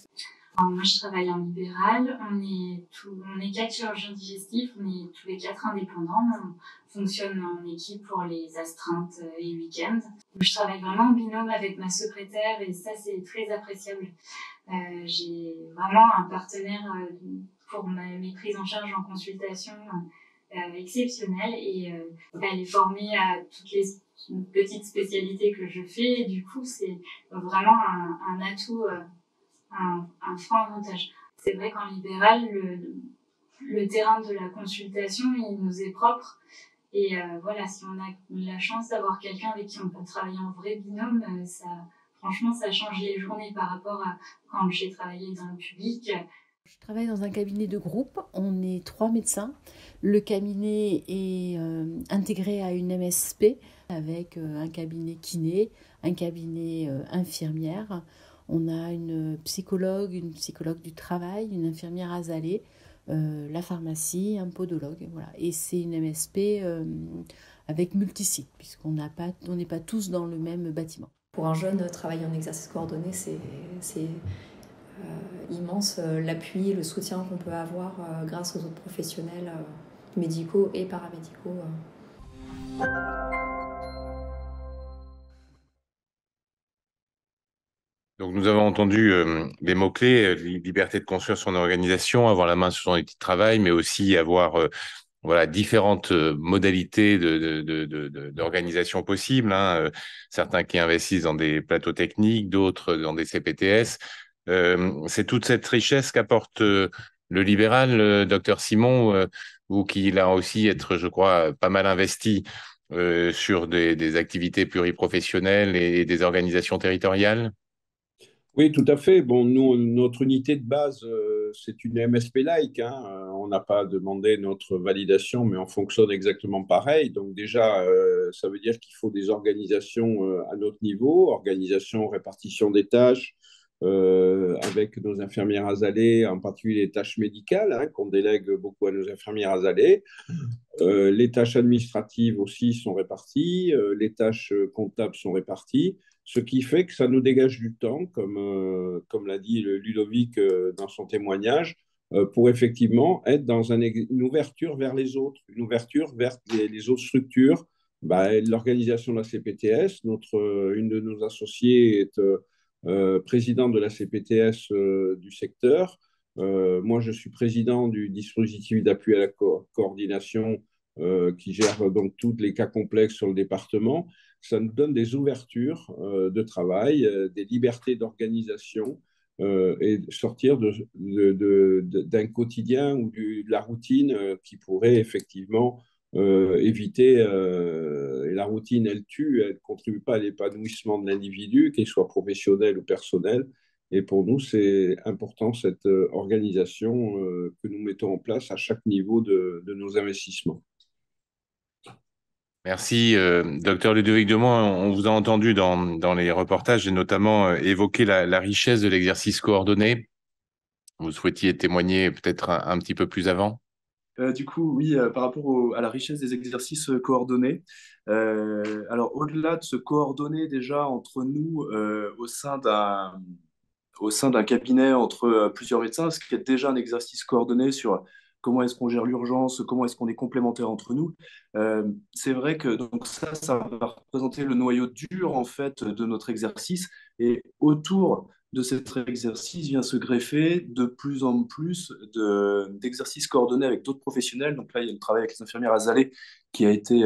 Alors, moi, je travaille en libéral. On est 4 chirurgiens digestifs. On est tous les 4 indépendants. On fonctionne en équipe pour les astreintes et week-ends. Je travaille vraiment en binôme avec ma secrétaire et ça, c'est très appréciable. J'ai vraiment un partenaire pour mes prises en charge en consultation exceptionnelle et elle est formée à toutes les petites spécialités que je fais et du coup, c'est vraiment un atout. Un franc avantage. C'est vrai qu'en libéral, le terrain de la consultation, il nous est propre. Et voilà, si on a la chance d'avoir quelqu'un avec qui on peut travailler en vrai binôme, franchement, ça change les journées par rapport à quand j'ai travaillé dans le public. Je travaille dans un cabinet de groupe, on est 3 médecins. Le cabinet est intégré à une MSP avec un cabinet kiné, un cabinet infirmière. On a une psychologue du travail, une infirmière azalée, la pharmacie, un podologue. Voilà. Et c'est une MSP avec multisite, puisqu'on n'est pas tous dans le même bâtiment. Pour un jeune, travailler en exercice coordonné, c'est immense l'appui, le soutien qu'on peut avoir grâce aux autres professionnels médicaux et paramédicaux. Donc, nous avons entendu les mots-clés, liberté de construire son organisation, avoir la main sur son outil de travail, mais aussi avoir voilà, différentes modalités d'organisation possibles. Hein. Certains qui investissent dans des plateaux techniques, d'autres dans des CPTS. C'est toute cette richesse qu'apporte le libéral, docteur Simon, vous qui là aussi être, je crois, pas mal investi sur des activités pluriprofessionnelles et des organisations territoriales. Oui, tout à fait. Bon, nous, notre unité de base, c'est une MSP-like. Hein. On n'a pas demandé notre validation, mais on fonctionne exactement pareil. Donc déjà, ça veut dire qu'il faut des organisations à notre niveau, organisation, répartition des tâches, avec nos infirmières azalées, en particulier les tâches médicales, hein, qu'on délègue beaucoup à nos infirmières azalées. Les tâches administratives aussi sont réparties, les tâches comptables sont réparties, ce qui fait que ça nous dégage du temps, comme l'a dit Ludovic dans son témoignage, pour effectivement être dans une ouverture vers les autres, une ouverture vers les autres structures. L'organisation de la CPTS, une de nos associées est présidente de la CPTS du secteur. Moi, je suis président du dispositif d'appui à la coordination qui gère donc tous les cas complexes sur le département. Ça nous donne des ouvertures de travail, des libertés d'organisation et sortir d'un quotidien ou de la routine qui pourrait effectivement éviter. Et la routine, elle tue, elle ne contribue pas à l'épanouissement de l'individu, qu'il soit professionnel ou personnel. Et pour nous, c'est important cette organisation que nous mettons en place à chaque niveau de nos investissements. Merci, docteur Ludovic Demoy. On vous a entendu dans les reportages et notamment évoquer la richesse de l'exercice coordonné. Vous souhaitiez témoigner peut-être un petit peu plus avant? Du coup, oui, par rapport à la richesse des exercices coordonnés. Alors, au-delà de se coordonner déjà entre nous au sein d'un cabinet entre plusieurs médecins, ce qui est déjà un exercice coordonné sur comment est-ce qu'on gère l'urgence, comment est-ce qu'on est complémentaires entre nous. C'est vrai que donc ça va représenter le noyau dur en fait de notre exercice et autour de cet exercice vient se greffer de plus en plus d'exercices coordonnés avec d'autres professionnels. Donc là, il y a le travail avec les infirmières azalées qui a été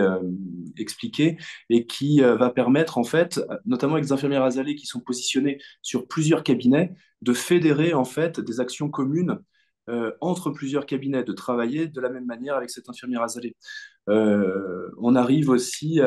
expliqué et qui va permettre, en fait, notamment avec les infirmières azalées qui sont positionnées sur plusieurs cabinets, de fédérer en fait des actions communes entre plusieurs cabinets, de travailler de la même manière avec cette infirmière azalée. On arrive aussi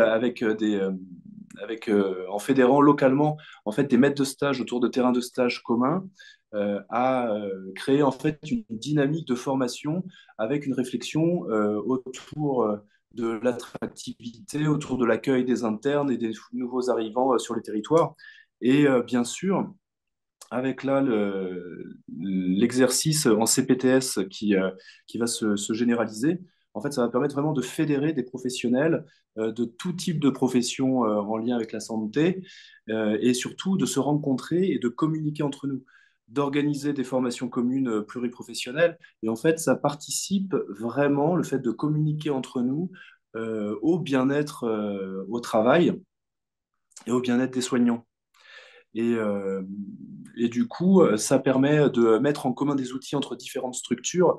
en fédérant localement en fait des maîtres de stage autour de terrains de stage communs à créer en fait une dynamique de formation avec une réflexion autour de l'attractivité, autour de l'accueil des internes et des nouveaux arrivants sur les territoires. Et bien sûr, avec là l'exercice en CPTS qui va se généraliser, En fait, ça va permettre vraiment de fédérer des professionnels de tout type de profession en lien avec la santé et surtout de se rencontrer et de communiquer entre nous, d'organiser des formations communes pluriprofessionnelles. Et en fait, ça participe vraiment, le fait de communiquer entre nous, au bien-être au travail et au bien-être des soignants. Et, euh, et du coup, ça permet de mettre en commun des outils entre différentes structures.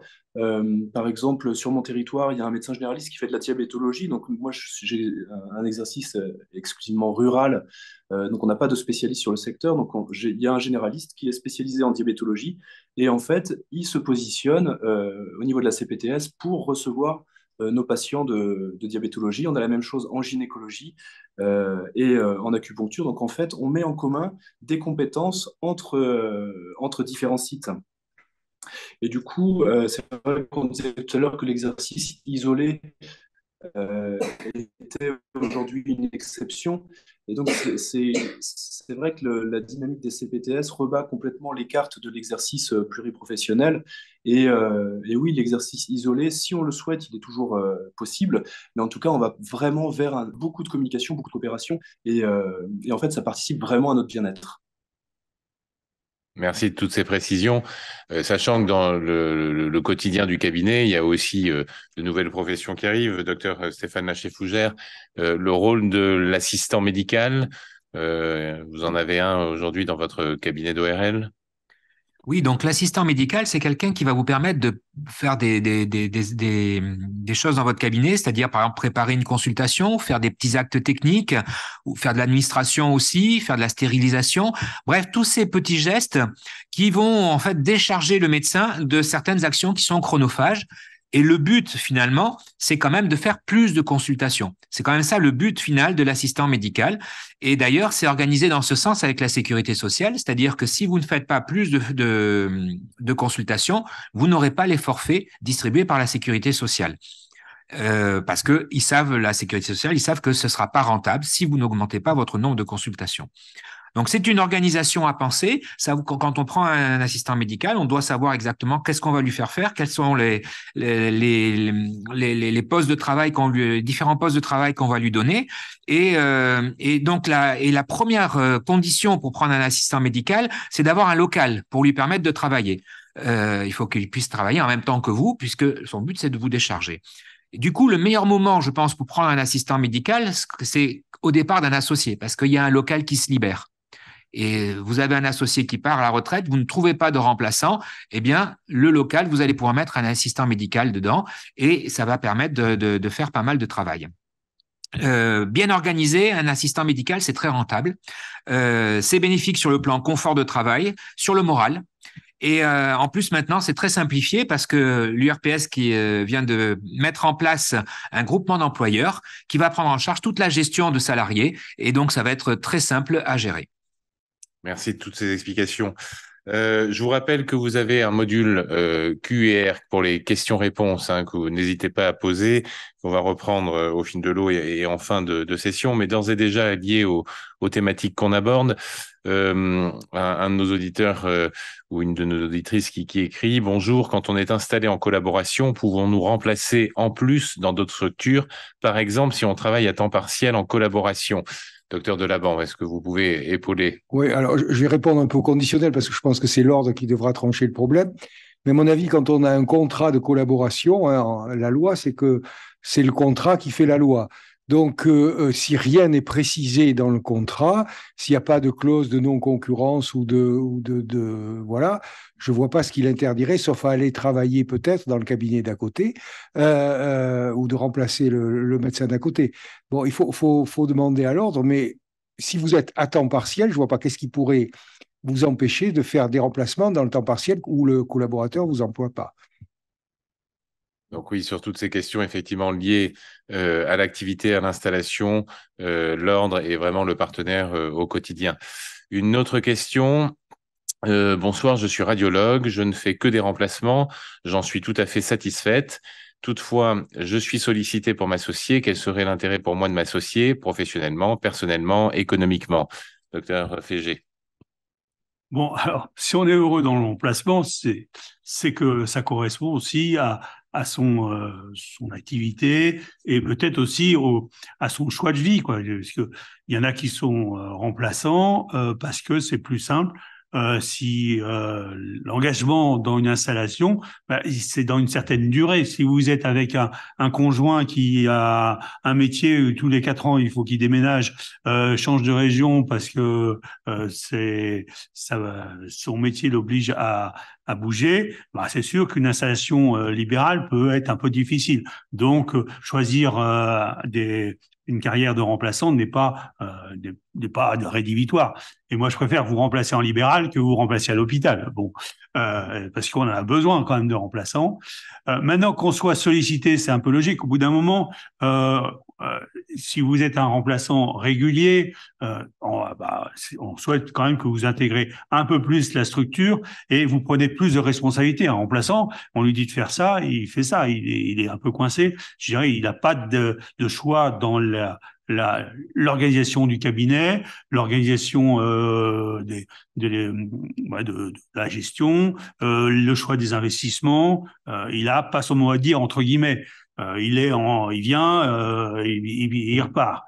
Par exemple, sur mon territoire, il y a un médecin généraliste qui fait de la diabétologie. Donc, moi, j'ai un exercice exclusivement rural. Donc, on n'a pas de spécialiste sur le secteur. Donc, il y a un généraliste qui est spécialisé en diabétologie. Et en fait, il se positionne au niveau de la CPTS pour recevoir nos patients de diabétologie. On a la même chose en gynécologie et en acupuncture. Donc, en fait, on met en commun des compétences entre différents sites. Et du coup, c'est vrai qu'on disait tout à l'heure que l'exercice isolé euh, était aujourd'hui une exception. Et donc, c'est vrai que la dynamique des CPTS rebat complètement les cartes de l'exercice pluriprofessionnel. Et oui, l'exercice isolé, si on le souhaite, il est toujours possible. Mais en tout cas, on va vraiment vers beaucoup de communication, beaucoup de coopération. Et en fait, ça participe vraiment à notre bien-être. Merci de toutes ces précisions, sachant que dans le quotidien du cabinet, il y a aussi de nouvelles professions qui arrivent. Docteur Stéphane Laché-Fougère, le rôle de l'assistant médical, vous en avez un aujourd'hui dans votre cabinet d'ORL? Oui, donc l'assistant médical, c'est quelqu'un qui va vous permettre de faire des choses dans votre cabinet, c'est-à-dire par exemple préparer une consultation, faire des petits actes techniques, ou faire de l'administration aussi, faire de la stérilisation. Bref, tous ces petits gestes qui vont en fait décharger le médecin de certaines actions qui sont chronophages. Et le but, finalement, c'est quand même de faire plus de consultations. C'est quand même ça le but final de l'assistant médical. Et d'ailleurs, c'est organisé dans ce sens avec la sécurité sociale, c'est-à-dire que si vous ne faites pas plus de consultations, vous n'aurez pas les forfaits distribués par la sécurité sociale. Parce que ils savent, la sécurité sociale, ils savent que ce ne sera pas rentable si vous n'augmentez pas votre nombre de consultations. Donc, c'est une organisation à penser. Ça, quand on prend un assistant médical, on doit savoir exactement qu'est-ce qu'on va lui faire, quels sont les postes de travail les différents postes de travail qu'on va lui donner. Et donc, la première condition pour prendre un assistant médical, c'est d'avoir un local pour lui permettre de travailler. Il faut qu'il puisse travailler en même temps que vous, puisque son but, c'est de vous décharger. Du coup, le meilleur moment, je pense, pour prendre un assistant médical, c'est au départ d'un associé, parce qu'il y a un local qui se libère. Et vous avez un associé qui part à la retraite, vous ne trouvez pas de remplaçant, eh bien, le local, vous allez pouvoir mettre un assistant médical dedans et ça va permettre de faire pas mal de travail. Bien organisé, un assistant médical, c'est très rentable. C'est bénéfique sur le plan confort de travail, sur le moral. Et en plus, maintenant, c'est très simplifié parce que l'URPS qui vient de mettre en place un groupement d'employeurs qui va prendre en charge toute la gestion de salariés. Et donc, ça va être très simple à gérer. Merci de toutes ces explications. Je vous rappelle que vous avez un module Q&R pour les questions-réponses que vous n'hésitez pas à poser, qu'on va reprendre au fil de l'eau et en fin de session, mais d'ores et déjà lié aux thématiques qu'on aborde. Un de nos auditeurs ou une de nos auditrices qui écrit « Bonjour, quand on est installé en collaboration, pouvons-nous remplacer en plus dans d'autres structures, par exemple si on travaille à temps partiel en collaboration ?» Docteur Delaban, est-ce que vous pouvez épauler? Oui, alors je vais répondre un peu au conditionnel parce que je pense que c'est l'ordre qui devra trancher le problème. Mais à mon avis, quand on a un contrat de collaboration, la loi, c'est que c'est le contrat qui fait la loi. Donc, si rien n'est précisé dans le contrat, s'il n'y a pas de clause de non-concurrence ou voilà, je vois pas ce qui l'interdirait, sauf à aller travailler peut-être dans le cabinet d'à côté ou de remplacer le médecin d'à côté. Bon, il faut demander à l'ordre, mais si vous êtes à temps partiel, je vois pas qu'est-ce qui pourrait vous empêcher de faire des remplacements dans le temps partiel où le collaborateur vous emploie pas. Donc oui, sur toutes ces questions effectivement liées à l'activité, à l'installation, l'ordre est vraiment le partenaire au quotidien. Une autre question. Bonsoir, je suis radiologue, je ne fais que des remplacements, j'en suis tout à fait satisfaite. Toutefois, je suis sollicité pour m'associer. Quel serait l'intérêt pour moi de m'associer professionnellement, personnellement, économiquement? Docteur Fégé. Bon, alors, si on est heureux dans l'emplacement, c'est que ça correspond aussi à son activité et peut-être aussi à son choix de vie, quoi. Parce que il y en a qui sont remplaçants parce que c'est plus simple. Si l'engagement dans une installation, bah, c'est dans une certaine durée. Si vous êtes avec un conjoint qui a un métier où tous les 4 ans il faut qu'il déménage, change de région parce que son métier l'oblige à bouger, bah, c'est sûr qu'une installation libérale peut être un peu difficile. Donc, choisir une carrière de remplaçant n'est pas rédhibitoire. Et moi, je préfère vous remplacer en libéral que vous remplacer à l'hôpital. Bon, parce qu'on en a besoin quand même de remplaçants. Maintenant qu'on soit sollicité, c'est un peu logique. Au bout d'un moment, euh, euh, si vous êtes un remplaçant régulier, on souhaite quand même que vous intégrez un peu plus la structure et vous prenez plus de responsabilités. Un remplaçant, on lui dit de faire ça, il fait ça. Il est un peu coincé. Je dirais, il n'a pas de choix dans l'organisation du cabinet, l'organisation de la gestion, le choix des investissements. Il a pas son mot à dire entre guillemets. Il vient, il repart.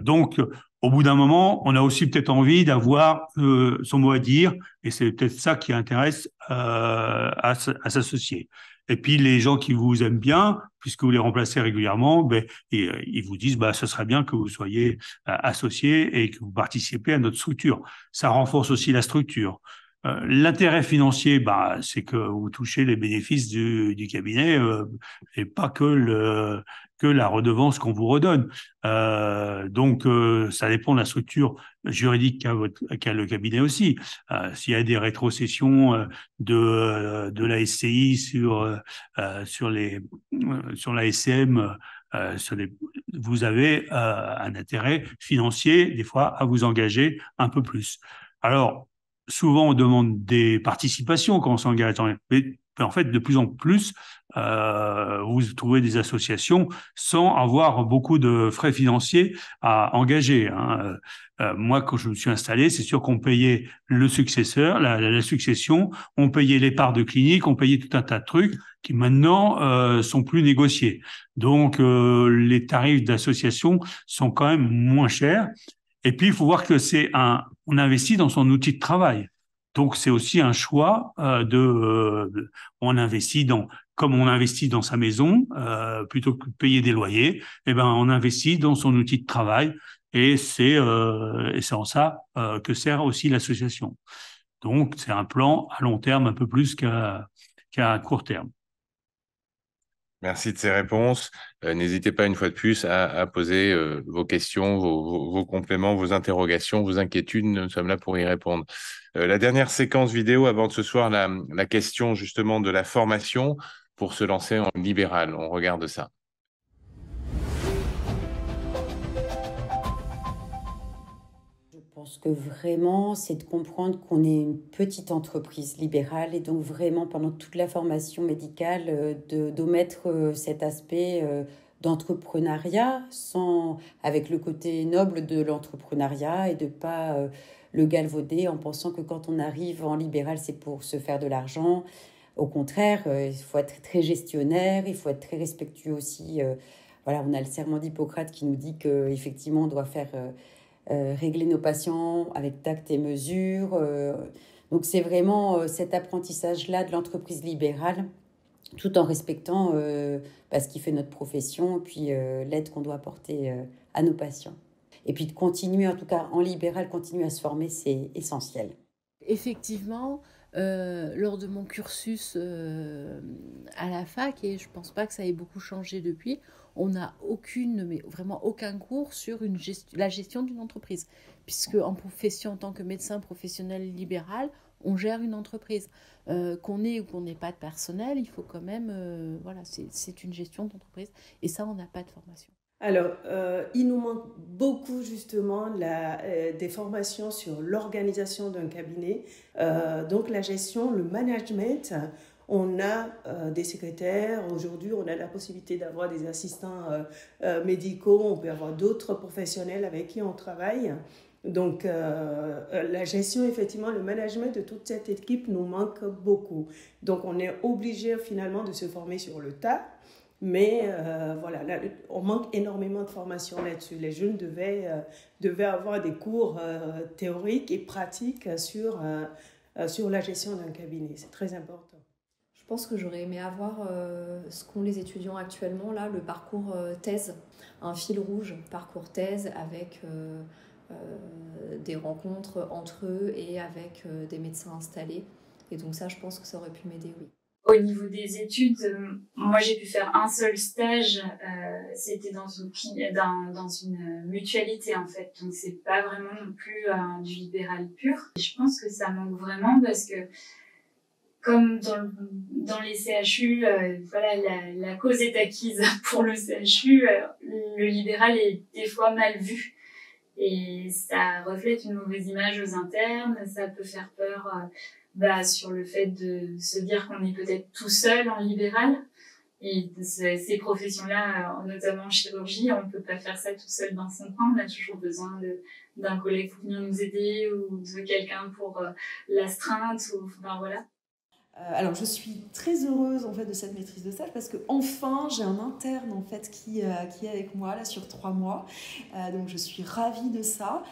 Donc, au bout d'un moment, on a aussi peut-être envie d'avoir son mot à dire, et c'est peut-être ça qui intéresse à s'associer. Et puis les gens qui vous aiment bien, puisque vous les remplacez régulièrement, ben, ils vous disent bah, ce serait bien que vous soyez associés et que vous participez à notre structure. Ça renforce aussi la structure. L'intérêt financier, bah, c'est que vous touchez les bénéfices du cabinet et pas que la redevance qu'on vous redonne. Donc, ça dépend de la structure juridique qu'a le cabinet aussi. S'il y a des rétrocessions de la SCI sur la SM, vous avez un intérêt financier, des fois, à vous engager un peu plus. Alors, souvent, on demande des participations quand on s'engage. Mais en fait, de plus en plus, vous trouvez des associations sans avoir beaucoup de frais financiers à engager. Hein. Moi, quand je me suis installé, c'est sûr qu'on payait le successeur, la succession, on payait les parts de clinique, on payait tout un tas de trucs qui maintenant sont plus négociés. Donc, les tarifs d'association sont quand même moins chers. Et puis, il faut voir que on investit dans son outil de travail. Donc, c'est aussi un choix on investit comme on investit dans sa maison, plutôt que de payer des loyers, eh ben, on investit dans son outil de travail. Et c'est en ça que sert aussi l'association. Donc, c'est un plan à long terme un peu plus qu'à court terme. Merci de ces réponses. N'hésitez pas une fois de plus à poser vos questions, vos compléments, vos interrogations, vos inquiétudes. Nous sommes là pour y répondre. La dernière séquence vidéo aborde ce soir la question justement de la formation pour se lancer en libéral. On regarde ça. Je pense que vraiment, c'est de comprendre qu'on est une petite entreprise libérale et donc vraiment pendant toute la formation médicale d'omettre cet aspect d'entrepreneuriat avec le côté noble de l'entrepreneuriat et de pas le galvauder en pensant que quand on arrive en libéral, c'est pour se faire de l'argent. Au contraire, il faut être très gestionnaire, il faut être très respectueux aussi. Voilà, on a le serment d'Hippocrate qui nous dit qu'effectivement, on doit faire... régler nos patients avec tact et mesure. Donc c'est vraiment cet apprentissage-là de l'entreprise libérale, tout en respectant ce qui fait notre profession et puis l'aide qu'on doit apporter à nos patients. Et puis de continuer, en tout cas en libéral, continuer à se former, c'est essentiel. Effectivement, lors de mon cursus à la fac, et je ne pense pas que ça ait beaucoup changé depuis, on n'a vraiment aucun cours sur la gestion d'une entreprise. Puisque en profession, en tant que médecin professionnel libéral, on gère une entreprise. Qu'on ait ou qu'on n'ait pas de personnel, il faut quand même... c'est une gestion d'entreprise. Et ça, on n'a pas de formation. Alors, il nous manque beaucoup justement des formations sur l'organisation d'un cabinet. Donc la gestion, le management, on a des secrétaires. Aujourd'hui, on a la possibilité d'avoir des assistants médicaux. On peut avoir d'autres professionnels avec qui on travaille. Donc, la gestion, effectivement, le management de toute cette équipe nous manque beaucoup. Donc, on est obligé finalement de se former sur le tas. Mais voilà, là, on manque énormément de formation là-dessus. Les jeunes devaient avoir des cours théoriques et pratiques sur la gestion d'un cabinet. C'est très important. Je pense que j'aurais aimé avoir ce qu'ont les étudiants actuellement, là, le parcours thèse, un fil rouge, parcours thèse avec des rencontres entre eux et avec des médecins installés. Et donc ça, je pense que ça aurait pu m'aider, oui. Au niveau des études, moi j'ai pu faire un seul stage, c'était dans une mutualité en fait, donc c'est pas vraiment non plus du libéral pur. Je pense que ça manque vraiment parce que comme dans les CHU, voilà, la cause est acquise pour le CHU, le libéral est des fois mal vu. Et ça reflète une mauvaise image aux internes, ça peut faire peur sur le fait de se dire qu'on est peut-être tout seul en libéral. Et ces professions-là, notamment en chirurgie, on ne peut pas faire ça tout seul dans son coin. On a toujours besoin d'un collègue pour venir nous aider ou de quelqu'un pour l'astreinte. Enfin, voilà. Alors, je suis très heureuse en fait de cette maîtrise de stage parce que enfin j'ai un interne en fait qui est avec moi là sur 3 mois. Donc, je suis ravie de ça.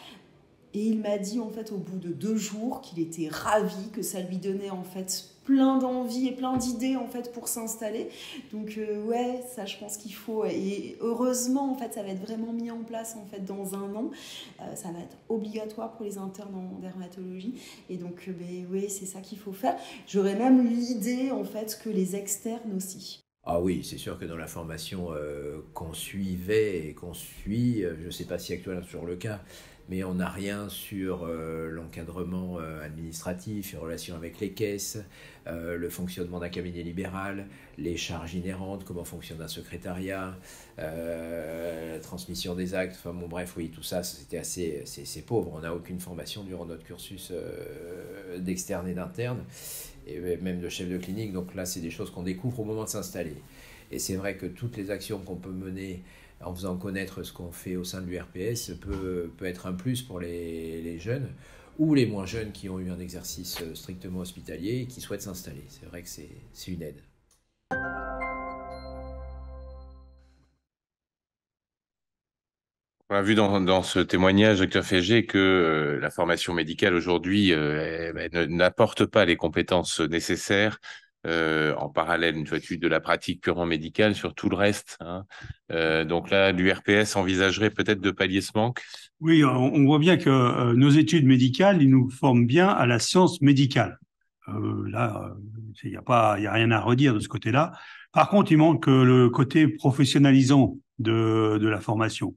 Et il m'a dit en fait au bout de 2 jours qu'il était ravi, que ça lui donnait en fait plein d'envie et plein d'idées en fait pour s'installer. Donc ouais, ça je pense qu'il faut, et heureusement en fait ça va être vraiment mis en place en fait dans 1 an. Ça va être obligatoire pour les internes en dermatologie. Et donc oui, c'est ça qu'il faut faire. J'aurais même l'idée en fait que les externes aussi. Ah oui, c'est sûr que dans la formation qu'on suivait et qu'on suit, je ne sais pas si actuellement c'est toujours le cas, mais on n'a rien sur l'encadrement administratif, les relations avec les caisses, le fonctionnement d'un cabinet libéral, les charges inhérentes, comment fonctionne un secrétariat, la transmission des actes, enfin bon bref, oui, tout ça, c'était c'est pauvre. On n'a aucune formation durant notre cursus d'externe et d'interne, et même de chef de clinique, donc là, c'est des choses qu'on découvre au moment de s'installer. Et c'est vrai que toutes les actions qu'on peut mener en faisant connaître ce qu'on fait au sein de l'URPS peut être un plus pour les jeunes ou les moins jeunes qui ont eu un exercice strictement hospitalier et qui souhaitent s'installer. C'est vrai que c'est une aide. On a vu dans ce témoignage, Dr Fégé, que la formation médicale aujourd'hui n'apporte pas les compétences nécessaires en parallèle, une fois de la pratique purement médicale sur tout le reste. Hein. Donc là, l'URPS envisagerait peut-être de pallier ce manque. Oui, on voit bien que nos études médicales, ils nous forment bien à la science médicale. Là, il n'y a rien à redire de ce côté-là. Par contre, il manque le côté professionnalisant de la formation.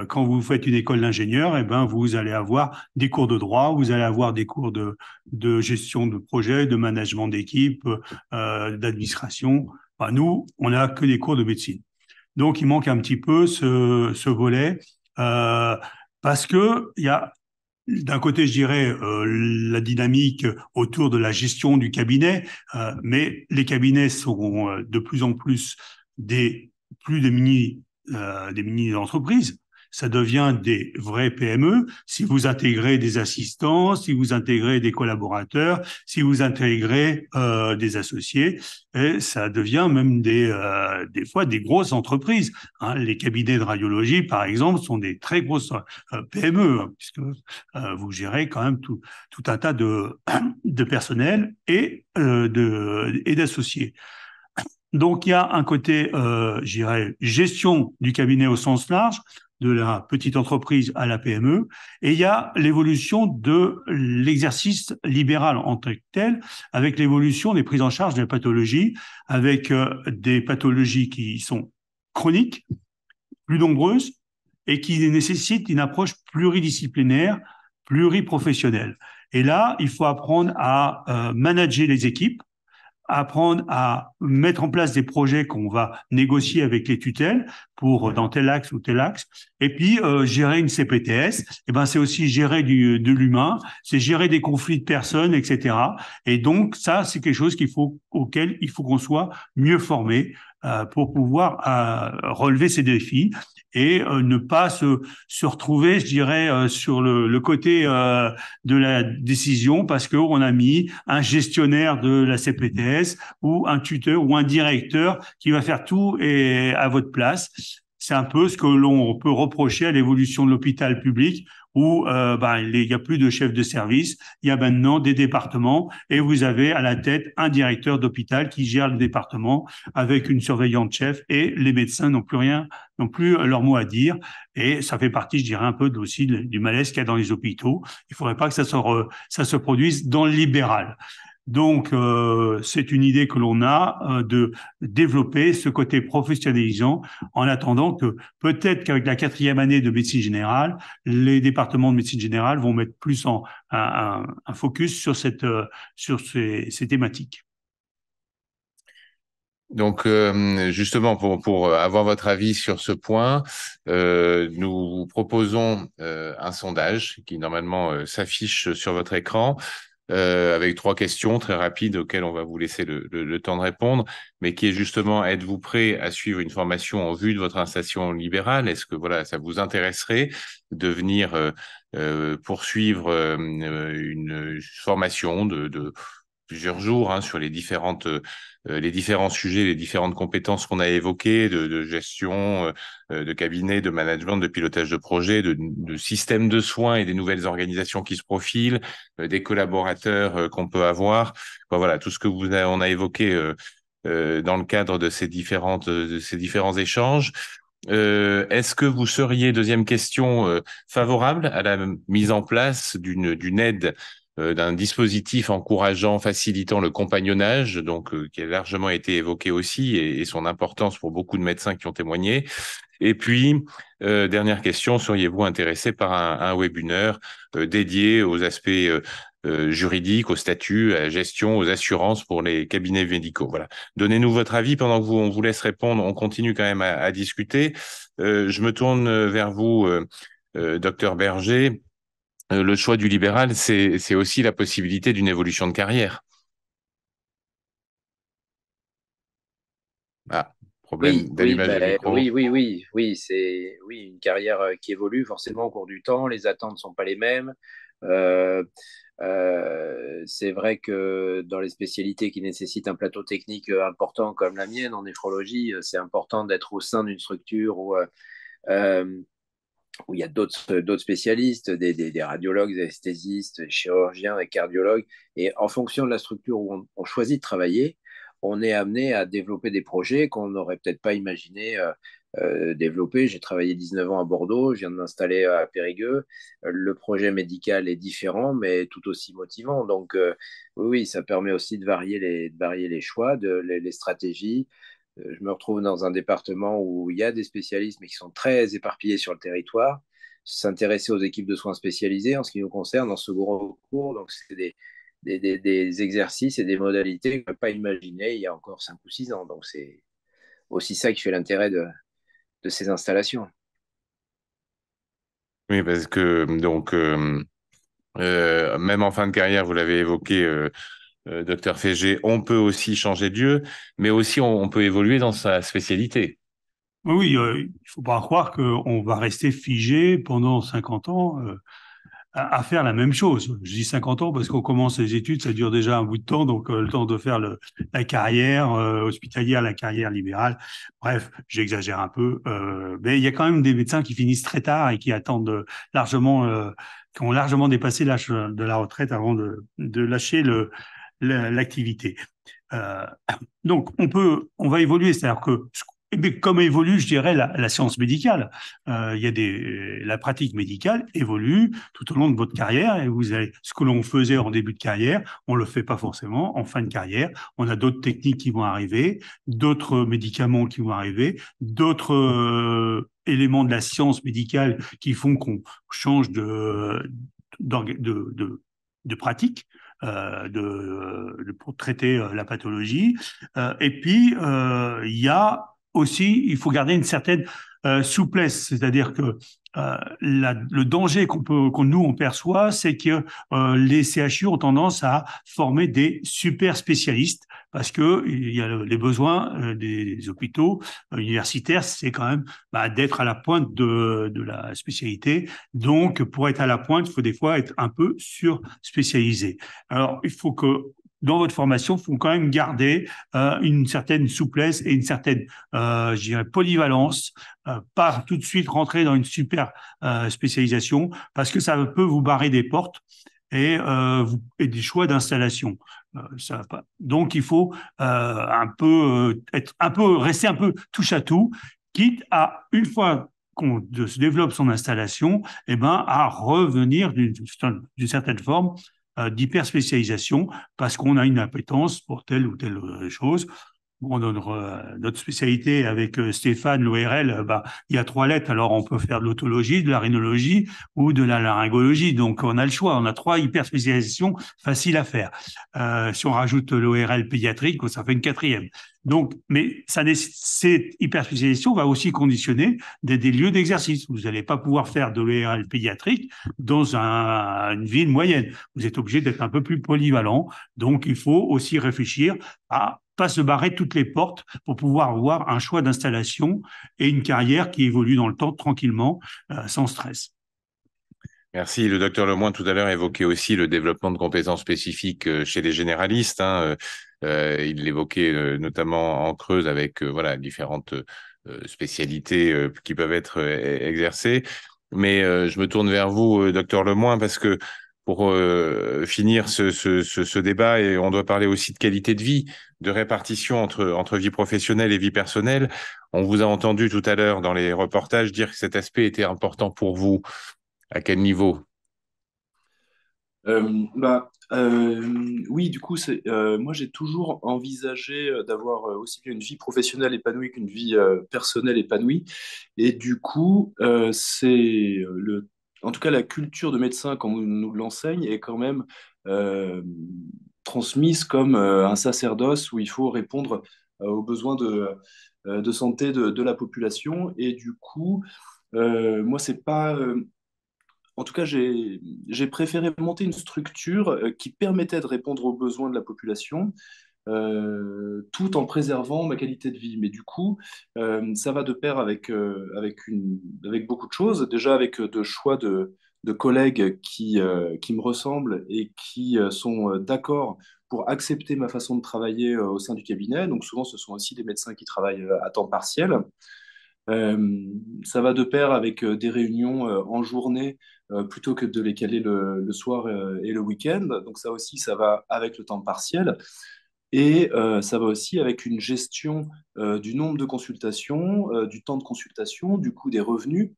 Quand vous faites une école d'ingénieur, vous allez avoir des cours de droit, vous allez avoir des cours de gestion de projet, de management d'équipe, d'administration. Enfin, nous, on n'a que des cours de médecine. Donc, il manque un petit peu ce volet parce que il y a d'un côté, je dirais, la dynamique autour de la gestion du cabinet, mais les cabinets seront de plus en plus des mini-entreprises. Ça devient des vrais PME. Si vous intégrez des assistants, si vous intégrez des collaborateurs, si vous intégrez des associés, et ça devient même des fois des grosses entreprises. Hein. Les cabinets de radiologie, par exemple, sont des très grosses PME, hein, puisque vous gérez quand même tout un tas de personnel et d'associés. Donc, il y a un côté, je dirais, gestion du cabinet au sens large, de la petite entreprise à la PME, et il y a l'évolution de l'exercice libéral en tant que tel, avec l'évolution des prises en charge des pathologies, avec des pathologies qui sont chroniques, plus nombreuses, et qui nécessitent une approche pluridisciplinaire, pluriprofessionnelle. Et là, il faut apprendre à manager les équipes, apprendre à mettre en place des projets qu'on va négocier avec les tutelles pour dans tel axe ou tel axe, et puis gérer une CPTS, c'est aussi gérer de l'humain, c'est gérer des conflits de personnes, etc. Et donc ça, c'est quelque chose auquel il faut qu'on soit mieux formé pour pouvoir relever ces défis et ne pas se retrouver, je dirais, sur le côté de la décision parce qu'on a mis un gestionnaire de la CPTS ou un tuteur ou un directeur qui va faire tout et à votre place. C'est un peu ce que l'on peut reprocher à l'évolution de l'hôpital public où il n'y a plus de chef de service, il y a maintenant des départements et vous avez à la tête un directeur d'hôpital qui gère le département avec une surveillante chef et les médecins n'ont plus leur mot à dire et ça fait partie, je dirais, un peu aussi du malaise qu'il y a dans les hôpitaux. Il ne faudrait pas que ça se produise dans le libéral. Donc, c'est une idée que l'on a de développer ce côté professionnalisant en attendant que peut-être qu'avec la 4e année de médecine générale, les départements de médecine générale vont mettre plus un focus sur ces thématiques. Donc, justement, pour avoir votre avis sur ce point, nous vous proposons un sondage qui normalement s'affiche sur votre écran. Avec 3 questions très rapides auxquelles on va vous laisser le temps de répondre, mais qui est justement, êtes-vous prêt à suivre une formation en vue de votre installation libérale? Est-ce que voilà, ça vous intéresserait de venir poursuivre une formation de plusieurs jours sur les différents sujets, les différentes compétences qu'on a évoquées, de gestion, de cabinet, de management, de pilotage de projet, de système de soins et des nouvelles organisations qui se profilent, des collaborateurs qu'on peut avoir. Enfin, voilà, tout ce que on a évoqué dans le cadre de ces différents échanges. Est-ce que vous seriez, deuxième question, favorable à la mise en place d'une aide, d'un dispositif encourageant, facilitant le compagnonnage, donc qui a largement été évoqué aussi, et son importance pour beaucoup de médecins qui ont témoigné. Et puis, dernière question, seriez-vous intéressé par un webinaire dédié aux aspects juridiques, au statut, à la gestion, aux assurances pour les cabinets médicaux? Voilà. Donnez-nous votre avis pendant que on vous laisse répondre. On continue quand même à discuter. Je me tourne vers vous, docteur Berger. Le choix du libéral, c'est aussi la possibilité d'une évolution de carrière. Ah, problème d'allumage de micro. Oui, c'est une carrière qui évolue forcément au cours du temps. Les attentes ne sont pas les mêmes. C'est vrai que dans les spécialités qui nécessitent un plateau technique important comme la mienne en néphrologie, c'est important d'être au sein d'une structure où il y a d'autres spécialistes, des radiologues, des anesthésistes, des chirurgiens, des cardiologues. Et en fonction de la structure où on choisit de travailler, on est amené à développer des projets qu'on n'aurait peut-être pas imaginé développer. J'ai travaillé 19 ans à Bordeaux, je viens de m'installer à Périgueux. Le projet médical est différent, mais tout aussi motivant. Donc, oui, ça permet aussi de varier les choix, les stratégies. Je me retrouve dans un département où il y a des spécialistes, mais qui sont très éparpillés sur le territoire. S'intéresser aux équipes de soins spécialisées, en ce qui nous concerne, en second recours. Donc, c'est des exercices et des modalités qu'on ne peut pas imaginer il y a encore 5 ou 6 ans. Donc, c'est aussi ça qui fait l'intérêt de ces installations. Oui, parce que donc même en fin de carrière, vous l'avez évoqué, docteur Fégé, on peut aussi changer de lieu, mais aussi on peut évoluer dans sa spécialité. Oui, il ne faut pas croire qu'on va rester figé pendant 50 ans à faire la même chose. Je dis 50 ans parce qu'on commence les études, ça dure déjà un bout de temps, donc le temps de faire la carrière hospitalière, la carrière libérale. Bref, j'exagère un peu, mais il y a quand même des médecins qui finissent très tard et qui attendent qui ont largement dépassé l'âge de la retraite avant de lâcher l'activité. Donc, on va évoluer, c'est-à-dire que comme évolue, je dirais, la science médicale, la pratique médicale évolue tout au long de votre carrière et vous avez ce que l'on faisait en début de carrière, on le fait pas forcément en fin de carrière. On a d'autres techniques qui vont arriver, d'autres médicaments qui vont arriver, d'autres éléments de la science médicale qui font qu'on change de pratique. Pour traiter la pathologie. Et puis, il faut garder une certaine souplesse, c'est-à-dire que le danger nous on perçoit, c'est que les CHU ont tendance à former des super spécialistes parce que il y a les besoins des hôpitaux universitaires, c'est quand même d'être à la pointe de la spécialité. Donc, pour être à la pointe, il faut des fois être un peu sur-spécialisé. Alors, il faut que dans votre formation, il faut quand même garder une certaine souplesse et une certaine, je dirais, polyvalence, pas tout de suite rentrer dans une super spécialisation, parce que ça peut vous barrer des portes et des choix d'installation. Ça va pas. Donc, il faut rester un peu touche à tout, quitte à, une fois qu'on se développe son installation, à revenir d'une certaine forme d'hyperspécialisation parce qu'on a une appétence pour telle ou telle chose. Bon, notre spécialité avec Stéphane, l'ORL, il y a 3 lettres. Alors, on peut faire de l'otologie, de la rhinologie ou de la laryngologie. Donc, on a le choix. On a 3 hyperspécialisations faciles à faire. Si on rajoute l'ORL pédiatrique, ça fait une 4e. Donc, mais cette hyperspécialisation va aussi conditionner des lieux d'exercice. Vous n'allez pas pouvoir faire de l'ORL pédiatrique dans une ville moyenne. Vous êtes obligé d'être un peu plus polyvalent. Donc, il faut aussi réfléchir à pas se barrer toutes les portes pour pouvoir avoir un choix d'installation et une carrière qui évolue dans le temps tranquillement, sans stress. Merci. Le docteur Lemoine, tout à l'heure, évoquait aussi le développement de compétences spécifiques chez les généralistes. Il l'évoquait notamment en Creuse avec différentes spécialités qui peuvent être exercées. Mais je me tourne vers vous, docteur Lemoine, parce que pour finir ce débat, et on doit parler aussi de qualité de vie, de répartition entre vie professionnelle et vie personnelle. On vous a entendu tout à l'heure dans les reportages dire que cet aspect était important pour vous. À quel niveau? Oui, du coup, moi j'ai toujours envisagé d'avoir aussi bien une vie professionnelle épanouie qu'une vie personnelle épanouie. Et du coup, en tout cas, la culture de médecin, comme on nous l'enseigne, est quand même transmise comme un sacerdoce où il faut répondre aux besoins de santé de la population. Et du coup, moi, c'est pas. En tout cas, j'ai préféré monter une structure qui permettait de répondre aux besoins de la population, tout en préservant ma qualité de vie. Mais du coup, ça va de pair avec beaucoup de choses. Déjà avec de choix de collègues qui me ressemblent et qui sont d'accord pour accepter ma façon de travailler au sein du cabinet. Donc souvent, ce sont aussi des médecins qui travaillent à temps partiel. Ça va de pair avec des réunions en journée plutôt que de les caler le soir et le week-end. Donc ça aussi, ça va avec le temps partiel. Et ça va aussi avec une gestion du nombre de consultations, du temps de consultation, du coût des revenus,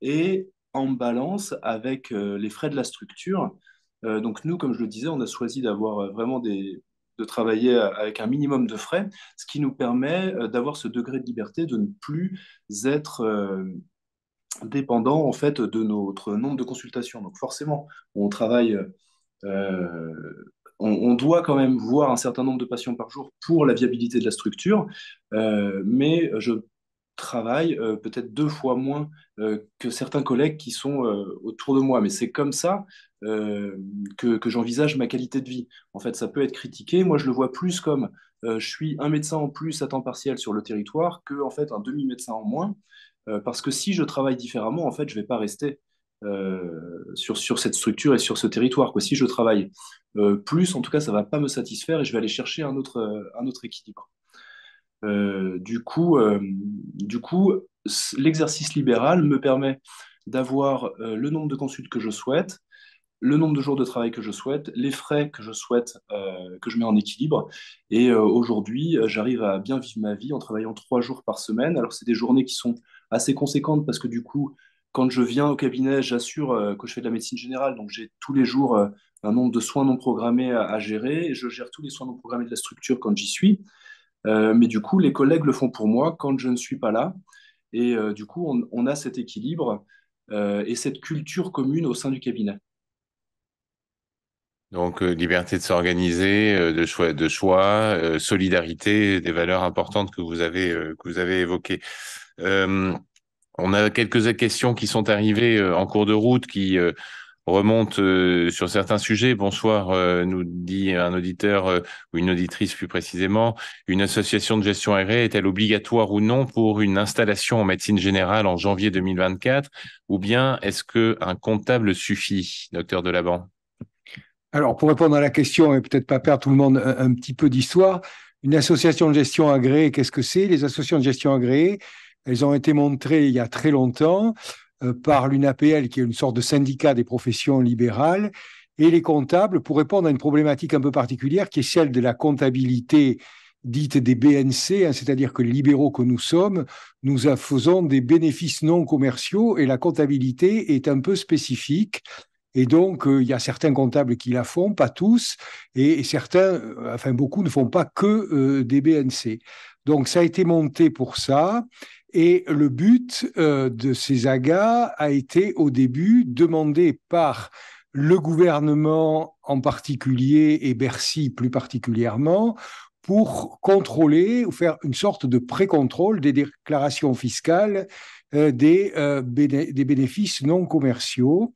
et en balance avec les frais de la structure. Donc nous, comme je le disais, on a choisi d'avoir vraiment de travailler avec un minimum de frais, ce qui nous permet d'avoir ce degré de liberté, de ne plus être dépendant en fait de notre nombre de consultations. Donc forcément, on travaille, on doit quand même voir un certain nombre de patients par jour pour la viabilité de la structure, mais je travaille peut-être 2 fois moins que certains collègues qui sont autour de moi. Mais c'est comme ça que j'envisage ma qualité de vie. En fait, ça peut être critiqué. Moi, je le vois plus comme je suis un médecin en plus à temps partiel sur le territoire que en fait un demi-médecin en moins. Parce que si je travaille différemment, en fait, je ne vais pas rester sur cette structure et sur ce territoire, quoi. Si je travaille plus, en tout cas, ça ne va pas me satisfaire et je vais aller chercher un autre équilibre. Du coup, l'exercice libéral me permet d'avoir le nombre de consultes que je souhaite, le nombre de jours de travail que je souhaite, les frais que je souhaite, que je mets en équilibre. Et aujourd'hui, j'arrive à bien vivre ma vie en travaillant 3 jours par semaine. Alors, c'est des journées qui sont assez conséquentes parce que du coup, quand je viens au cabinet, j'assure que je fais de la médecine générale. Donc, j'ai tous les jours un nombre de soins non programmés à gérer. Et je gère tous les soins non programmés de la structure quand j'y suis. Mais du coup, les collègues le font pour moi quand je ne suis pas là. Et du coup, on a cet équilibre et cette culture commune au sein du cabinet. Donc, liberté de s'organiser, de choix, solidarité, des valeurs importantes que vous avez évoquées. On a quelques questions qui sont arrivées en cours de route qui remontent sur certains sujets. Bonsoir, nous dit un auditeur ou une auditrice plus précisément. Une association de gestion agréée est-elle obligatoire ou non pour une installation en médecine générale en janvier 2024 ou bien est-ce qu'un comptable suffit, docteur Delaban? Alors, pour répondre à la question et peut-être pas perdre tout le monde un petit peu d'histoire, une association de gestion agréée, qu'est-ce que c'est? Les associations de gestion agréées, elles ont été montrées il y a très longtemps par l'UNAPL, qui est une sorte de syndicat des professions libérales, et les comptables pour répondre à une problématique un peu particulière qui est celle de la comptabilité dite des BNC, hein, c'est-à-dire que les libéraux que nous sommes, nous faisons des bénéfices non commerciaux et la comptabilité est un peu spécifique. Et donc, il y a certains comptables qui la font, pas tous, et certains, enfin beaucoup, ne font pas que des BNC. Donc, ça a été monté pour ça. Et le but de ces AGA a été au début demandé par le gouvernement en particulier et Bercy plus particulièrement pour contrôler ou faire une sorte de pré-contrôle des déclarations fiscales des bénéfices non commerciaux.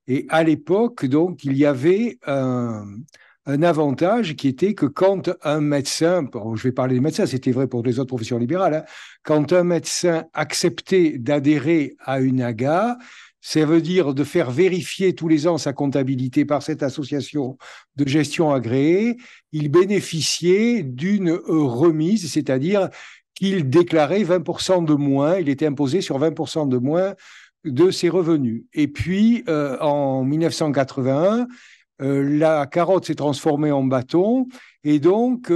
Et à l'époque, donc, il y avait un avantage qui était que quand un médecin, bon, je vais parler des médecins, c'était vrai pour les autres professions libérales, hein, quand un médecin acceptait d'adhérer à une AGA, ça veut dire de faire vérifier tous les ans sa comptabilité par cette association de gestion agréée, il bénéficiait d'une remise, c'est-à-dire qu'il déclarait 20% de moins, il était imposé sur 20% de moins de ses revenus. Et puis, en 1981, la carotte s'est transformée en bâton et donc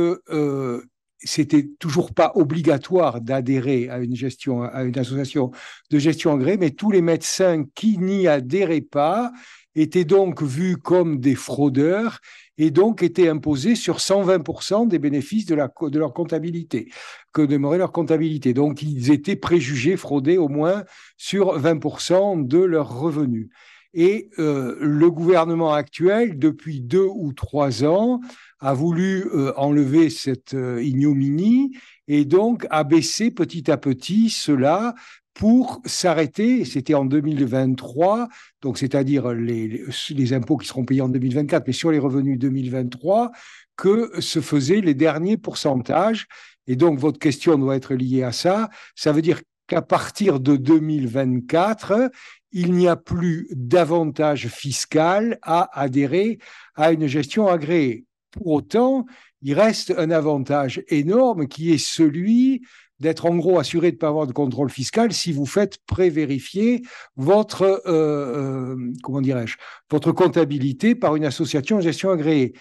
c'était toujours pas obligatoire d'adhérer à une association de gestion agréée, mais tous les médecins qui n'y adhéraient pas étaient donc vus comme des fraudeurs et donc étaient imposés sur 120% des bénéfices de leur comptabilité, que demeurait leur comptabilité. Donc, ils étaient préjugés, fraudés au moins sur 20% de leurs revenus. Et le gouvernement actuel, depuis 2 ou 3 ans, a voulu enlever cette ignominie et donc abaisser petit à petit cela pour s'arrêter, c'était en 2023, donc c'est-à-dire les impôts qui seront payés en 2024, mais sur les revenus 2023, que se faisaient les derniers pourcentages. Et donc votre question doit être liée à ça. Ça veut dire qu'à partir de 2024, il n'y a plus d'avantage fiscal à adhérer à une gestion agréée. Pour autant, il reste un avantage énorme qui est celui d'être en gros assuré de ne pas avoir de contrôle fiscal si vous faites pré-vérifier votre, votre comptabilité par une association de gestion agréée.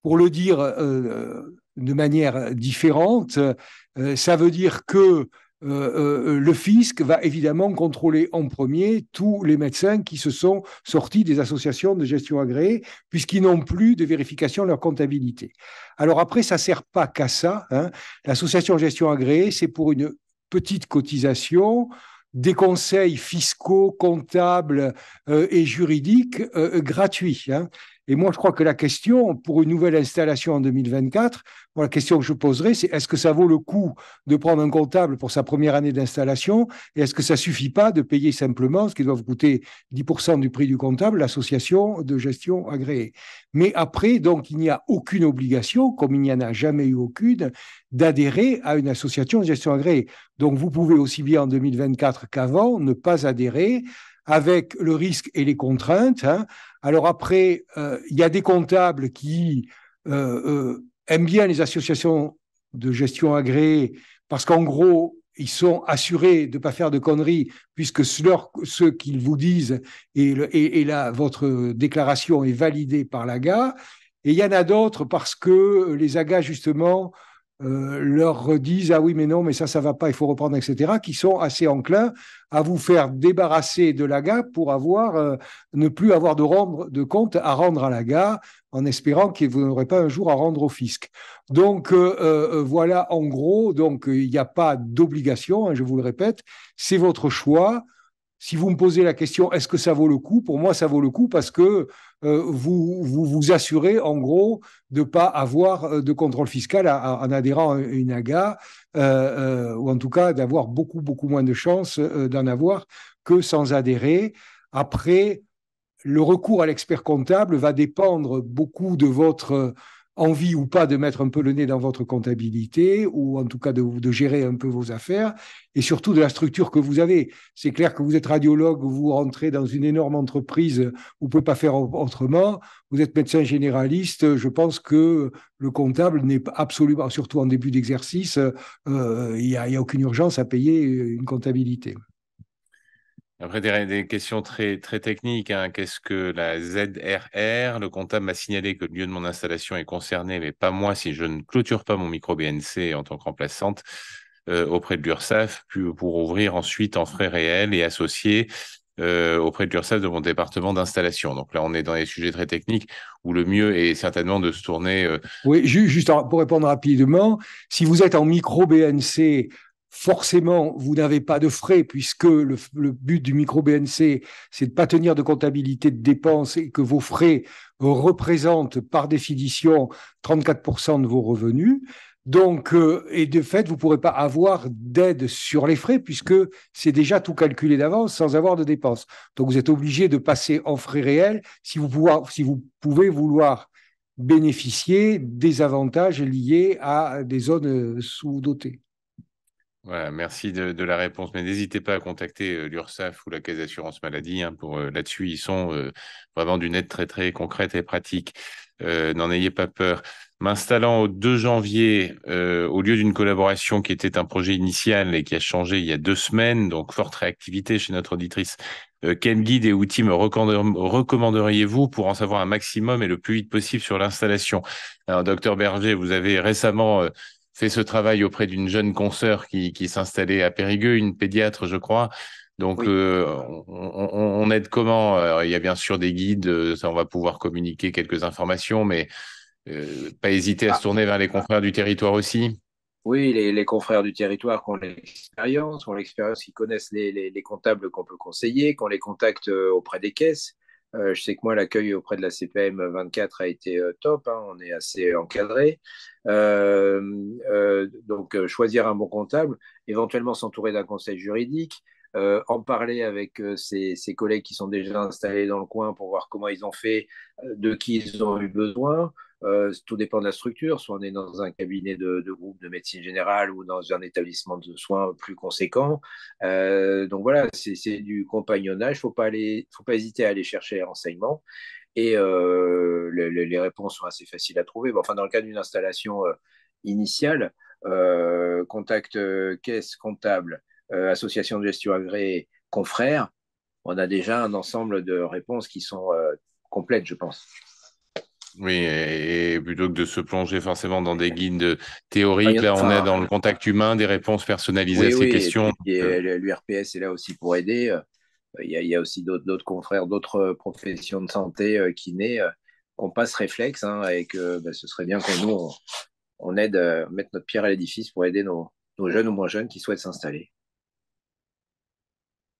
Pour le dire de manière différente, ça veut dire que le fisc va évidemment contrôler en premier tous les médecins qui se sont sortis des associations de gestion agréées, puisqu'ils n'ont plus de vérification de leur comptabilité. Alors après, ça ne sert pas qu'à ça, hein. L'association de gestion agréée, c'est pour une petite cotisation, des conseils fiscaux, comptables et juridiques gratuits, hein. Et moi, je crois que la question pour une nouvelle installation en 2024, la question que je poserai, c'est est-ce que ça vaut le coup de prendre un comptable pour sa première année d'installation et est-ce que ça ne suffit pas de payer simplement, ce qui doit vous coûter 10% du prix du comptable, l'association de gestion agréée. Mais après, donc, il n'y a aucune obligation, comme il n'y en a jamais eu aucune, d'adhérer à une association de gestion agréée. Donc, vous pouvez aussi bien en 2024 qu'avant ne pas adhérer avec le risque et les contraintes, hein. Alors après, il y a des comptables qui aiment bien les associations de gestion agréées parce qu'en gros, ils sont assurés de ne pas faire de conneries puisque ce qu'ils vous disent et votre déclaration est validée par l'AGA. Et il y en a d'autres parce que les AGA, justement, leur disent « Ah oui, mais non, mais ça ne va pas, il faut reprendre, etc. » qui sont assez enclins à vous faire débarrasser de l'AGA pour ne plus avoir de compte à rendre à l'AGA en espérant que vous n'aurez pas un jour à rendre au fisc. Donc, voilà, en gros, donc il n'y a pas d'obligation, hein, je vous le répète, c'est votre choix. si vous me posez la question, est-ce que ça vaut le coup? Pour moi, ça vaut le coup parce que vous assurez, en gros, de ne pas avoir de contrôle fiscal en adhérant à une AGA, ou en tout cas d'avoir beaucoup, beaucoup moins de chances d'en avoir que sans adhérer. Après, le recours à l'expert comptable va dépendre beaucoup de votre envie ou pas de mettre un peu le nez dans votre comptabilité, ou en tout cas de gérer un peu vos affaires, et surtout de la structure que vous avez. C'est clair que vous êtes radiologue, vous rentrez dans une énorme entreprise, vous ne pouvez pas faire autrement. Vous êtes médecin généraliste, je pense que le comptable n'est absolument, surtout en début d'exercice, il n'y a aucune urgence à payer une comptabilité. Après, des questions très, très techniques. Hein. Qu'est-ce que la ZRR? Le comptable m'a signalé que le lieu de mon installation est concerné, mais pas moi si je ne clôture pas mon micro-BNC en tant que remplaçante auprès de l'URSSAF, puis pour ouvrir ensuite en frais réels et associés auprès de l'URSSAF de mon département d'installation. Donc là, on est dans des sujets très techniques où le mieux est certainement de se tourner... Oui, juste pour répondre rapidement, si vous êtes en micro-BNC, forcément, vous n'avez pas de frais puisque le but du micro-BNC, c'est de ne pas tenir de comptabilité de dépenses et que vos frais représentent par définition 34% de vos revenus. Donc, et de fait, vous ne pourrez pas avoir d'aide sur les frais puisque c'est déjà tout calculé d'avance sans avoir de dépenses. Donc, vous êtes obligé de passer en frais réels si vous pouvez vouloir bénéficier des avantages liés à des zones sous-dotées. Voilà, merci de la réponse. Mais n'hésitez pas à contacter l'URSSAF ou la Caisse d'assurance maladie. Hein, là-dessus, ils sont vraiment d'une aide très, très concrète et pratique. N'en ayez pas peur. M'installant au 2 janvier, au lieu d'une collaboration qui était un projet initial et qui a changé il y a 2 semaines, donc forte réactivité chez notre auditrice, quel guide et outil me recommanderiez-vous pour en savoir un maximum et le plus vite possible sur l'installation? Alors, docteur Berger, vous avez récemment... fait ce travail auprès d'une jeune consoeur qui s'installait à Périgueux, une pédiatre, je crois. Donc, oui. On aide comment? Alors, il y a bien sûr des guides, ça, on va pouvoir communiquer quelques informations, mais pas hésiter à se tourner vers les confrères du territoire aussi. Oui, les confrères du territoire qui ont l'expérience, qui connaissent les comptables qu'on peut conseiller, qui ont les contacts auprès des caisses. Je sais que moi, l'accueil auprès de la CPM 24 a été top, hein, on est assez encadré. Donc, choisir un bon comptable, éventuellement s'entourer d'un conseil juridique, en parler avec ses collègues qui sont déjà installés dans le coin pour voir comment ils ont fait, de qui ils ont eu besoin. Tout dépend de la structure, soit on est dans un cabinet de groupe de médecine générale ou dans un établissement de soins plus conséquent. Donc voilà, c'est du compagnonnage, faut pas hésiter à aller chercher les renseignements et les réponses sont assez faciles à trouver. Bon, enfin, dans le cas d'une installation initiale, contact caisse comptable, association de gestion agréée, confrères, on a déjà un ensemble de réponses qui sont complètes, je pense. Oui, et plutôt que de se plonger forcément dans des guides théoriques, là, on est dans le contact humain, des réponses personnalisées à ces questions. Et l'URPS est là aussi pour aider. Il y a aussi d'autres confrères, d'autres professions de santé, kinés, qu'on passe réflexe, hein, et que ce serait bien que nous, on aide à mettre notre pierre à l'édifice pour aider nos jeunes ou moins jeunes qui souhaitent s'installer.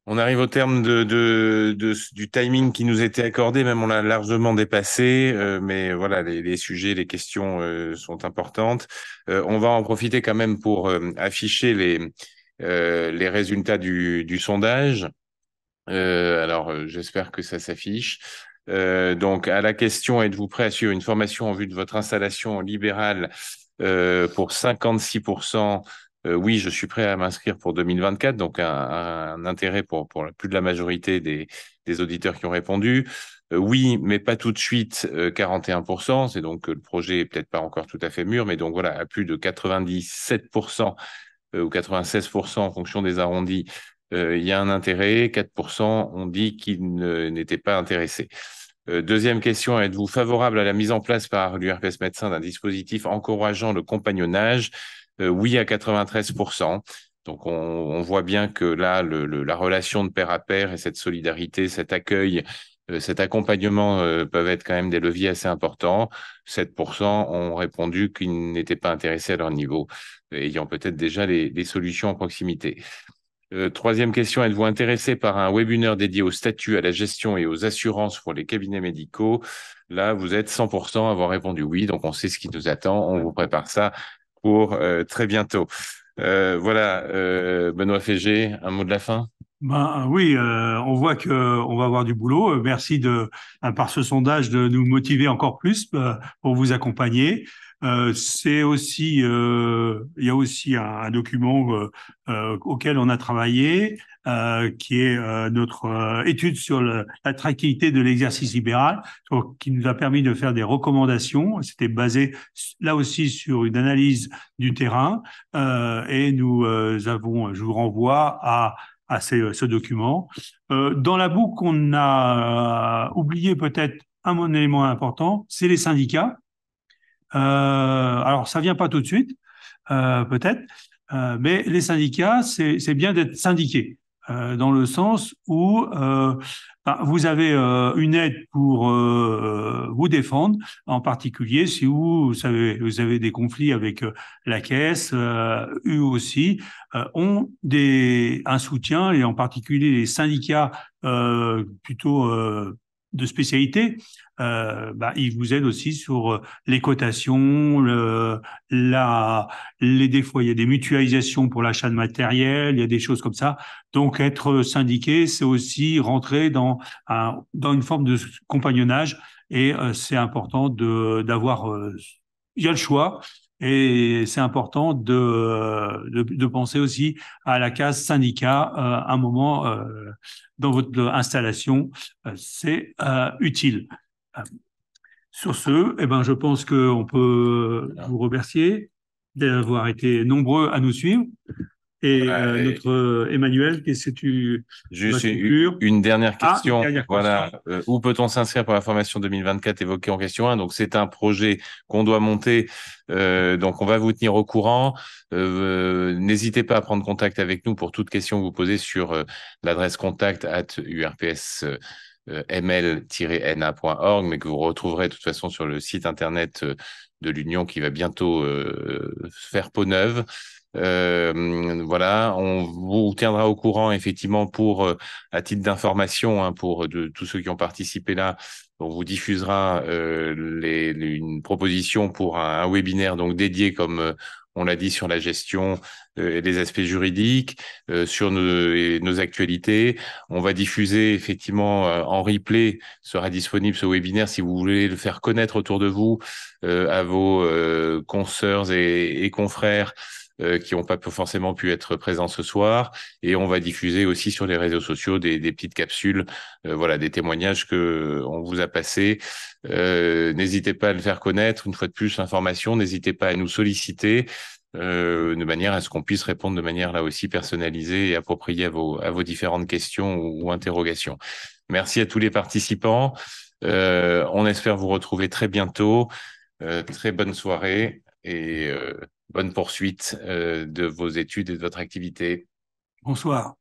On arrive au terme du timing qui nous était accordé, même on l'a largement dépassé, mais voilà, les sujets, les questions sont importantes. On va en profiter quand même pour afficher les résultats du sondage. Alors, j'espère que ça s'affiche. Donc, à la question, êtes-vous prêt à suivre une formation en vue de votre installation libérale pour 56%? Oui, je suis prêt à m'inscrire pour 2024, donc un intérêt pour plus de la majorité des auditeurs qui ont répondu. Oui, mais pas tout de suite, 41%. C'est donc que le projet est peut-être pas encore tout à fait mûr, mais donc voilà, à plus de 97% ou 96% en fonction des arrondis, il y a un intérêt. 4% ont dit qu'ils n'étaient pas intéressés. Deuxième question, êtes-vous favorable à la mise en place par l'URPS Médecins d'un dispositif encourageant le compagnonnage? Oui à 93%. Donc, on voit bien que là, la relation de pair à pair et cette solidarité, cet accueil, cet accompagnement peuvent être quand même des leviers assez importants. 7% ont répondu qu'ils n'étaient pas intéressés à leur niveau, ayant peut-être déjà les solutions en proximité. Troisième question, êtes-vous intéressé par un webinaire dédié au statut, à la gestion et aux assurances pour les cabinets médicaux? Là, vous êtes 100% à avoir répondu oui, donc on sait ce qui nous attend. On vous prépare ça pour très bientôt. Voilà, Benoît Fégé, un mot de la fin? Ben oui, on voit que on va avoir du boulot. Merci par ce sondage, de nous motiver encore plus pour vous accompagner. C'est aussi, il y a aussi un document auquel on a travaillé, qui est notre étude sur l'attractivité de l'exercice libéral, qui nous a permis de faire des recommandations. C'était basé là aussi sur une analyse du terrain, et je vous renvoie à ce document. Dans la boucle, on a oublié peut-être un élément important, c'est les syndicats. Alors, ça vient pas tout de suite, peut-être, mais les syndicats, c'est bien d'être syndiqué, dans le sens où vous avez une aide pour vous défendre, en particulier si vous avez des conflits avec la caisse, eux aussi ont un soutien, et en particulier les syndicats plutôt de spécialité. Ils vous aident aussi sur les cotations, des fois il y a des mutualisations pour l'achat de matériel, il y a des choses comme ça. Donc être syndiqué, c'est aussi rentrer dans une forme de compagnonnage, et c'est important d'avoir il y a le choix. Et c'est important de penser aussi à la case syndicat à un moment dans votre installation. C'est utile. Sur ce, je pense qu'on peut vous remercier d'avoir été nombreux à nous suivre. Et notre Emmanuel, qu'est-ce que tu Juste une dernière question. Voilà. Où peut-on s'inscrire pour la formation 2024 évoquée en question 1? Donc, c'est un projet qu'on doit monter. Donc, on va vous tenir au courant. N'hésitez pas à prendre contact avec nous pour toute question que vous posez sur l'adresse contact@urps-ml-na.org, mais que vous retrouverez de toute façon sur le site internet de l'Union, qui va bientôt faire peau neuve. Voilà, on vous tiendra au courant effectivement à titre d'information, pour tous ceux qui ont participé là. On vous diffusera une proposition pour un webinaire donc dédié, comme on l'a dit, sur la gestion et les aspects juridiques, sur nos actualités. On va diffuser effectivement en replay, sera disponible ce webinaire si vous voulez le faire connaître autour de vous, à vos consoeurs et confrères qui n'ont pas forcément pu être présents ce soir. Et on va diffuser aussi sur les réseaux sociaux des petites capsules, voilà, des témoignages que on vous a passés. N'hésitez pas à le faire connaître. Une fois de plus, l'information, n'hésitez pas à nous solliciter de manière à ce qu'on puisse répondre de manière là aussi personnalisée et appropriée à vos différentes questions ou interrogations. Merci à tous les participants. On espère vous retrouver très bientôt. Très bonne soirée et bonne poursuite de vos études et de votre activité. Bonsoir.